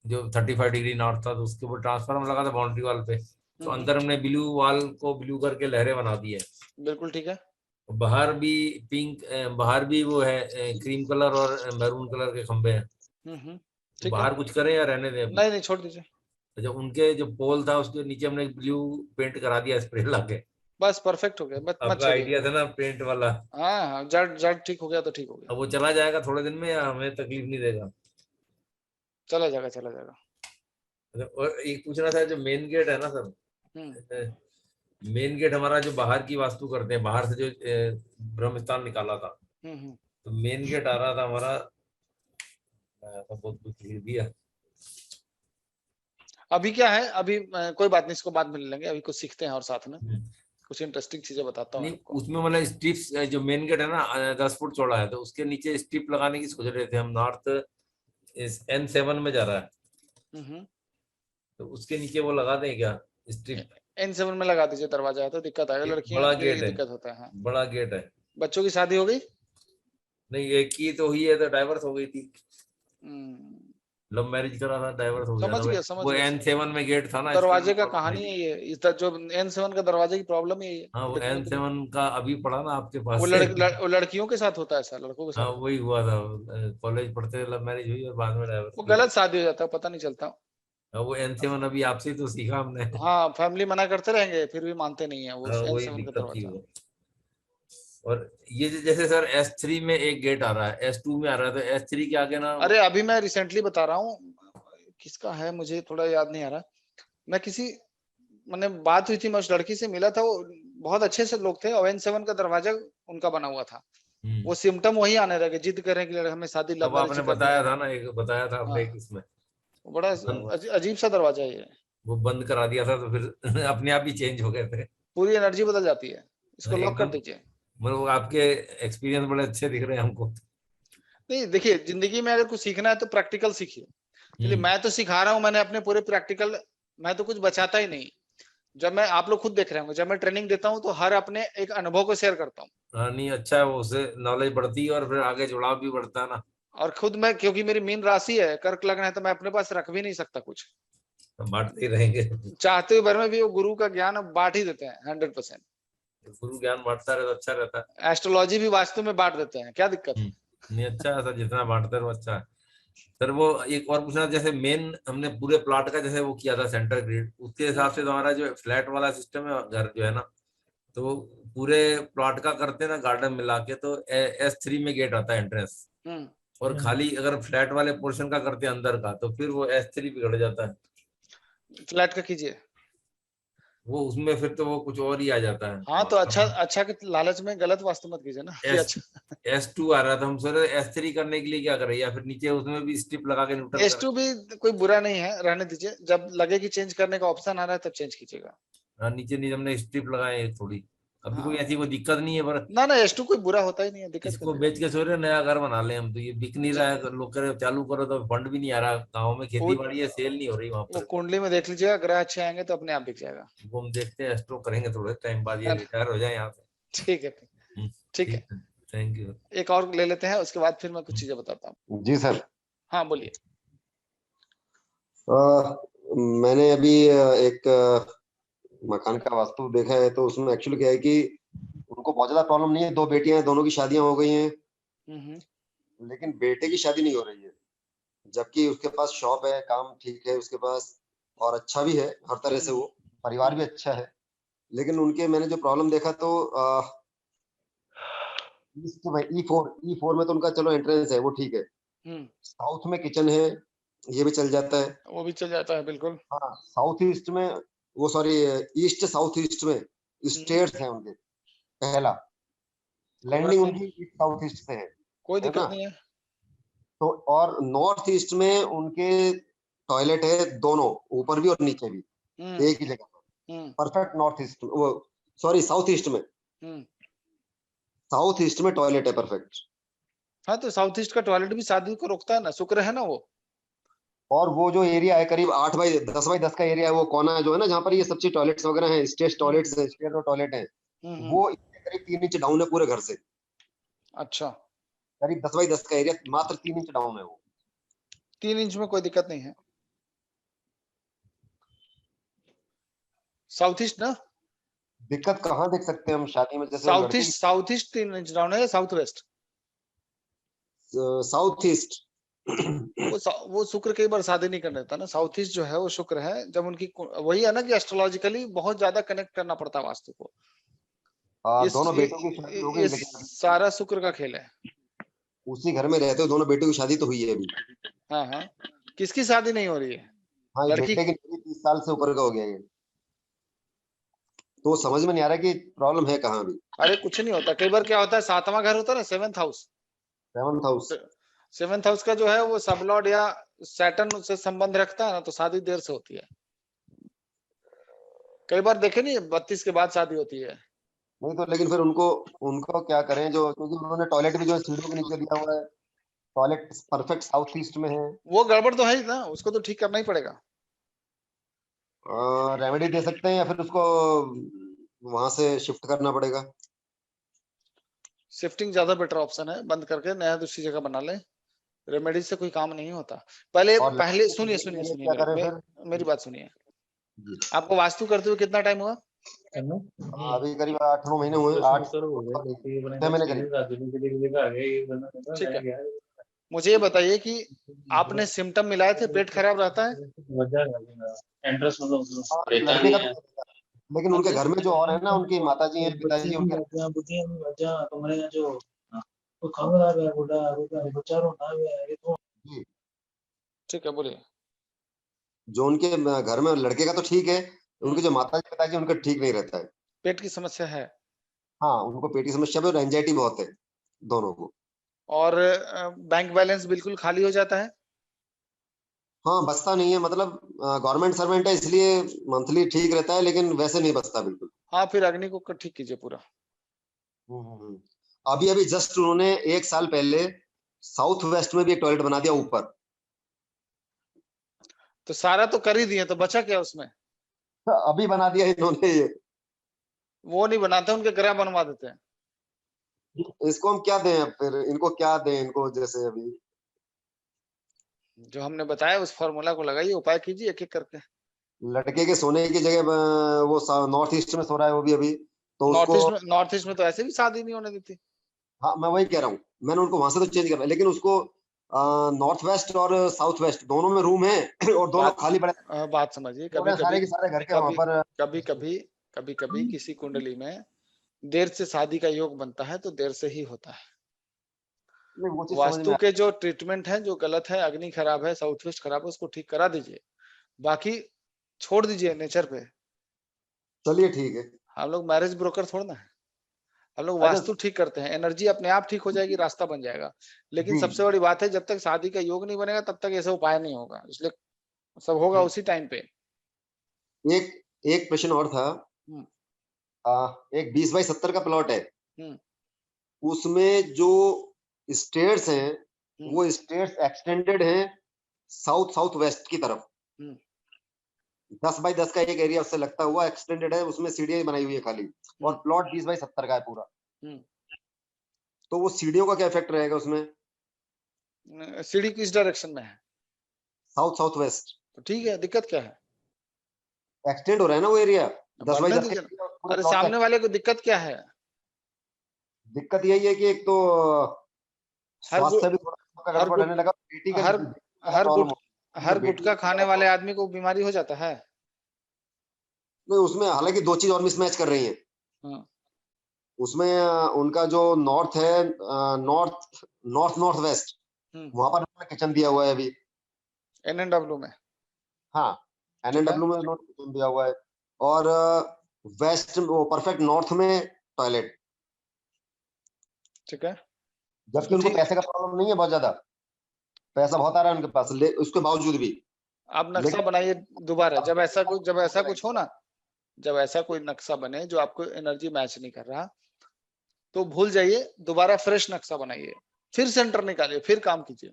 जो 35 डिग्री नॉर्थ था, तो उसके ऊपर ट्रांसफार्मर लगा था बाउंड्री वाल पे, तो अंदर हमने ब्लू वाल को ब्लू करके लहरें बना दी है। बिल्कुल ठीक है। बाहर भी पिंक, बाहर भी वो है क्रीम कलर और मैरून कलर के खंबे हैं। ठीक तो बाहर है। कुछ करें या रहने दें अभी? नहीं नहीं छोड़ दीजिए। अच्छा, उनके जो पोल था उसके नीचे हमने ब्लू पेंट करा दिया स्प्रे लाके। बस परफेक्ट हो गया, मत आपका आइडिया था ना पेंट वाला। हाँ हाँ, जड़ जड़ ठीक हो गया तो ठीक हो गया। अब वो चला जाएगा थोड़े दिन में, या हमें तकलीफ नहीं देगा? चला जाएगा चला जाएगा। और एक पूछना था, जो मेन गेट है ना सर, मेन गेट हमारा जो बाहर की वास्तु करते हैं, बाहर से जो ब्रह्म स्थान निकाला था, तो मेन गेट आ रहा था हमारा तो बहुत कुछ लिख दिया। अभी क्या है, अभी कोई बात नहीं, इसको बाद में ले लेंगे, अभी कुछ सीखते हैं और साथ में कुछ इंटरेस्टिंग चीजें बताता हूँ आपको। उसमें मतलब स्ट्रिप्स, जो मेन गेट है ना 10 फुट चौड़ा है, तो उसके नीचे स्ट्रिप लगाने की सोच रहे थे हम। नॉर्थ N7 में जा रहा है, तो उसके नीचे वो लगा दें क्या स्ट्रिप? N7 में लगा दीजिए, दरवाजा है तो दिक्कत आएगा, लड़कियां बड़ा के लिए गेट है, दिक्कत होता है। हाँ। बड़ा गेट है। बच्चों की शादी हो गई? नहीं, एक की तो हुई है, तो डाइवर्स हो गई थी, लव मैरिज करा था, डाइवर्स हो गया समझ था। गया समझ वो गया। N7 में गेट था ना, दरवाजे का कहानी है ये, इस जो N7 का दरवाजे की प्रॉब्लम ही है। हाँ, वो N7 का अभी पढ़ा ना आपके पास वो से। वो लड़कियों के साथ होता है ऐसा, लड़कों के हाँ, साथ वही हुआ था, कॉलेज पढ़ते लव मैरिज हुई और बाद में डाइवर्स। वो गलत शादी हो जाता है, पता नहीं चलता। वो N7 अभी आपसे ही तो सीखा हमने। हाँ, फैमिली मना करते रहेंगे फिर भी मानते नहीं है वो। वही N7 का दिक्कत थी दरवाजा। वो। और ये जैसे सर S3 में एक गेट आ रहा है, S2 में आ रहा है, तो S3 के आगे ना, अरे अभी मैं रिसेंटली बता रहा हूँ, किसका है मुझे थोड़ा याद नहीं आ रहा। मैं किसी मैंने बात हुई थी, मैं उस लड़की से मिला था, वो बहुत अच्छे से लोग थे, और N7 का दरवाजा उनका बना हुआ था। वो सिम्टम वही आने लगे, जिद कर रहे हैं कि हमें शादी लव मैरिज आपने बताया था ना, एक बताया था आपने एक इसमें, बड़ा अजीब सा दरवाजा है ये। वो बंद करा दिया था, तो फिर अपने आप ही चेंज हो गए थे। पूरी एनर्जी बदल जाती है, इसको लॉक कर एकदम। दीजिए। मतलब आपके एक्सपीरियंस बड़े अच्छे दिख रहे हैं हमको। नहीं देखिए, जिंदगी में अगर कुछ सीखना है तो प्रैक्टिकल सीखिए। चलिए मैं तो सिखा रहा हूँ, मैंने अपने पूरे प्रैक्टिकल, मैं तो कुछ बचाता ही नहीं। जब मैं, आप लोग खुद देख रहे होंगे, जब मैं ट्रेनिंग देता हूँ तो हर अपने एक अनुभव को शेयर करता हूँ। हाँ, नहीं अच्छा है, वो उससे नॉलेज बढ़ती है और फिर आगे जुड़ाव भी बढ़ता है ना। और खुद मैं, क्योंकि मेरी मीन राशि है, कर्क लग्न है, तो मैं अपने पास रख भी नहीं सकता कुछ, बांटते ही रहेंगे। चाहते हुए भर में भी वो गुरु का ज्ञान बांट ही देते हैं 100%। गुरु ज्ञान बांटता रहे तो अच्छा रहता है। एस्ट्रोलॉजी भी वास्तु में बांट देते हैं, क्या दिक्कत है? नहीं, अच्छा है सर, जितना बांटते रहो अच्छा है सर। वो एक और पूछना, जैसे मेन हमने पूरे प्लॉट का जैसे वो किया था सेंटर ग्रिड, उसके हिसाब से तो हमारा जो फ्लैट वाला सिस्टम है घर जो है ना, तो पूरे प्लॉट का करते हैं ना गार्डन मिला के, तो S3 में गेट आता है एंट्रेंस, और खाली अगर फ्लैट वाले पोर्शन का करते हैं अंदर का, तो फिर वो S3 बिगड़ जाता है। फ्लैट का कीजिए, वो उसमें फिर तो वो कुछ और ही आ जाता है। हाँ तो अच्छा के लालच में गलत वास्तु मत कीजिए ना। S2 आ रहा था, हम सोच रहे S3 करने के लिए क्या करें, या फिर नीचे उसमें भी स्ट्रिप लगा के न्यूट्रल। S2 भी कोई बुरा नहीं है, रहने दीजिए, जब लगे कि चेंज करने का ऑप्शन आ रहा है तब चेंज कीजिएगा। नीचे हमने स्ट्रिप लगाए हैं थोड़ी, अभी कोई ऐसी कोई दिक्कत नहीं है, पर ना S2 कोई बुरा होता ही नहीं है, दिक्कत इसको बेच के सोच रहे नया घर बना ले हम, तो ये बिक नहीं रहा है, लोग करे चालू करो तो फंड भी नहीं आ रहा, गाँव में खेती बाड़ी है, सेल नहीं हो रही वहाँ वो पर। कुंडली में देख लीजिएगा, ग्रह अच्छे आएंगे तो अपने आप बिक जाएगा। वो हम देखते हैं, स्ट्रोक करेंगे थोड़े टाइम बाद, ये रिटायर हो जाए यहाँ से। ठीक है ठीक है। Thank you. एक और ले लेते हैं, उसके बाद फिर मैं कुछ चीजें बताता हूँ। जी सर। हाँ बोलिए। मैंने अभी एक मकान का वास्तु देखा है, तो उसमें एक्चुअली क्या है कि उनको बहुत ज्यादा प्रॉब्लम नहीं है, 2 बेटियां हैं, दोनों की शादियां हो गई हैं, लेकिन बेटे की शादी नहीं हो रही है, जबकि उसके पास शॉप है, काम ठीक है उसके पास, और अच्छा भी है हर तरह से, वो परिवार भी अच्छा है। लेकिन उनके मैंने जो प्रॉब्लम देखा तो ईस्ट में E4 में तो उनका चलो एंट्रेंस है, वो ठीक है। साउथ में किचन है, ये भी चल जाता है। वो भी चल जाता है बिल्कुल। हाँ, साउथ ईस्ट में, वो सॉरी ईस्ट साउथ ईस्ट में स्टेयर्स हैं उनके, पहला लैंडिंग उनकी ईस्ट साउथ ईस्ट से है, कोई है दिक्कत ना? नहीं है। तो और नॉर्थ ईस्ट में उनके टॉयलेट है, दोनों, ऊपर भी और नीचे भी, एक ही जगह पर, परफेक्ट नॉर्थ ईस्ट, वो सॉरी साउथ ईस्ट में, साउथ ईस्ट में टॉयलेट है परफेक्ट। हाँ तो साउथ ईस्ट का टॉयलेट भी शादी को रोकता है ना, शुक्र है ना वो। और वो जो एरिया है करीब 8 बाई 10 का एरिया है, वो कोना जो है ना, जहाँ पर ये सब चीज टॉयलेट्स वगैरह हैं, स्टेज टॉयलेट्स है, स्टेज और टॉयलेट है, वो करीब 3 इंच डाउन है पूरे घर से। अच्छा, करीब 10 बाई 10 का एरिया, मात्र 3 इंच डाउन है वो। 3 इंच में कोई दिक्कत नहीं है। साउथ ईस्ट ना? दिक्कत कहाँ देख सकते हैं हम शादी में? जैसे साउथ ईस्ट 3 इंच डाउन है या साउथ वेस्ट? South east. वो शुक्र कई बार शादी नहीं करने देता ना। साउथ ईस्ट जो है वो शुक्र है, जब उनकी वही है ना कि एस्ट्रोलॉजिकली बहुत ज्यादा कनेक्ट करना पड़ता है वास्तु को। दोनों बेटों की शादी हो गई, लेकिन सारा शुक्र का खेल है। उसी घर में रहते हो, दोनों बेटों की शादी तो हुई है अभी। हाँ हाँ, किसकी शादी नहीं हो रही है? हाँ, लड़की बेटे की 30 साल से ऊपर का हो गया ये, तो समझ में नहीं आ रहा कि प्रॉब्लम है कहाँ अभी। अरे कुछ नहीं होता, कई बार क्या होता है, 7वां घर होता है ना, 7th हाउस। 7th हाउस का जो है वो सब लॉर्ड या सैटर्न से संबंध रखता है ना, तो शादी देर से होती है। कई बार देखे नहीं, 32 के बाद शादी होती है। नहीं तो लेकिन फिर उनको क्या करें, जो क्योंकि उन्होंने टॉयलेट भी जो सीढ़ियों के नीचे दिया हुआ है, टॉयलेट परफेक्ट साउथ ईस्ट में है। वो गड़बड़ तो है ही ना, उसको तो ठीक करना ही पड़ेगा। रेमेडी दे सकते हैं या फिर उसको वहां से शिफ्ट करना पड़ेगा? शिफ्टिंग ज्यादा बेटर ऑप्शन है, बंद करके नया दूसरी जगह बना ले। रेमेडी से कोई काम नहीं होता। पहले सुनिए मेरी बात सुनिए। आपको वास्तु करते हुए कितना टाइम हुआ? अभी करीब 8-9 महीने हुए, 8 महीने करीब। ठीक है, मुझे ये बताइए कि आपने सिम्टम मिलाए थे, पेट खराब रहता है? लड़के का, लेकिन उनके घर में जो और है ना, उनकी माताजी हैं, पिताजी, उनके ठीक है, बोलिए। जो उनके घर में लड़के का तो ठीक है, उनके जो माताजी पिताजी उनका ठीक नहीं रहता है। पेट की समस्या है? हाँ, उनको पेट की समस्या भी और एंजाइटी बहुत है दोनों को। और बैंक बैलेंस बिल्कुल खाली हो जाता है? हाँ, बचता नहीं है, मतलब गवर्नमेंट सर्वेंट है इसलिए मंथली ठीक रहता है, लेकिन वैसे नहीं बचता बिल्कुल। हाँ, फिर अग्नि को ठीक कीजिए पूरा। अभी जस्ट उन्होंने 1 साल पहले साउथ वेस्ट में भी एक टॉयलेट बना दिया ऊपर। तो सारा तो कर ही दिए, तो बचा क्या उसमें? अभी बना दिया इन्होंने ये। वो नहीं बनाते, उनके ग्रह बनवा देते हैं। इसको हम क्या दें फिर, इनको क्या दें इनको? जैसे अभी जो हमने बताया उस फॉर्मूला को लगाइए, उपाय कीजिए एक एक करके। लड़के के सोने की जगह वो नॉर्थ ईस्ट में सो रहा है वो भी अभी, तो नॉर्थ ईस्ट में तो ऐसे भी शादी नहीं होने देती। हाँ, मैं वही कह रहा हूँ, मैंने उनको वहां से तो चेंज करना, लेकिन उसको नॉर्थ वेस्ट और साउथ वेस्ट दोनों में रूम है और दोनों खाली पड़े। बात समझिए, कभी कभी किसी कुंडली में देर से शादी का योग बनता है, तो देर से ही होता है। वास्तु के जो ट्रीटमेंट है, जो गलत है, अग्नि खराब है, साउथ वेस्ट खराब है, उसको ठीक करा दीजिए, बाकी छोड़ दीजिए नेचर पे। चलिए ठीक है। हम लोग मैरिज ब्रोकर थोड़ा ना है, हम लोग वास्तु ठीक करते हैं, एनर्जी अपने आप ठीक हो जाएगी, रास्ता बन जाएगा। लेकिन सबसे बड़ी बात है, जब तक शादी का योग नहीं बनेगा तब तक ऐसा उपाय नहीं होगा, इसलिए सब होगा उसी टाइम पे। एक प्रश्न और था, एक 20 बाई 70 का प्लॉट है, उसमें जो स्टेयर्स हैं, वो स्टेयर्स एक्सटेंडेड हैं साउथ वेस्ट की तरफ। 10 बाई 10 का एक एरिया उससे लगता हुआ एक्सटेंडेड है, उसमें सीढ़ियां बनाई हुई है खाली, और प्लॉट 20 बाई 70 का है पूरा। तो वो सीढ़ियों का क्या इफेक्ट रहेगा उसमें? सीढ़ी किस डायरेक्शन में है? South south west. तो ठीक है, दिक्कत क्या है? एक्सटेंड हो रहा है ना वो एरिया 10 बाई बढ़ने 10 दीजिए। अरे सामने वाले को दिक्कत क्या है? दिक्कत यही है कि एक तो स्वास्थ्य भी थोड़ा अगर बढ़ने लगा, पेटी का हर गुटखा खाने वाले आदमी को बीमारी हो जाता है। नहीं, उसमें हालांकि दो चीज और मिसमैच कर रही है। उसमें उनका जो नॉर्थ है, नॉर्थ वेस्ट, वहां पर किचन दिया हुआ है अभी NNW में। हाँ, NNW में किचन दिया हुआ है, और वेस्ट वो परफेक्ट नॉर्थ में टॉयलेट। ठीक है, जबकि उनको पैसे का प्रॉब्लम नहीं है, बहुत ज्यादा पैसा बहुत आ रहा है उनके पास, उसके बावजूद भी। आप नक्शा बनाइए दोबारा, जब ऐसा कुछ हो ना, जब ऐसा कोई नक्शा बने जो आपको एनर्जी मैच नहीं कर रहा, तो भूल जाइए, दोबारा फ्रेश नक्शा बनाइए, फिर सेंटर निकालिए, फिर काम कीजिए।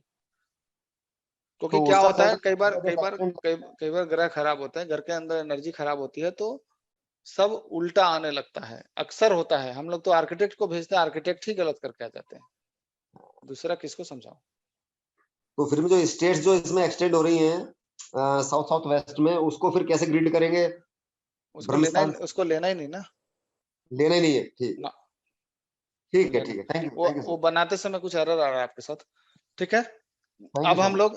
क्योंकि क्या होता है, कई बार ग्रह खराब होते हैं, घर के अंदर एनर्जी खराब होती है तो सब उल्टा आने लगता है, अक्सर होता है। हम लोग तो आर्किटेक्ट को भेजते हैं, आर्किटेक्ट ही गलत करके आ जाते हैं, दूसरा किसको समझाओ। तो फिर भी जो स्टेट्स जो इसमें एक्सटेंड हो रही हैं साउथ साउथ वेस्ट में, उसको फिर कैसे ग्रिड करेंगे? उसको लेना ही नहीं ना, लेना ही नहीं है। ठीक है, थैंक यू। वो बनाते समय कुछ एरर आ रहा है आपके साथ, ठीक है। अब हम लोग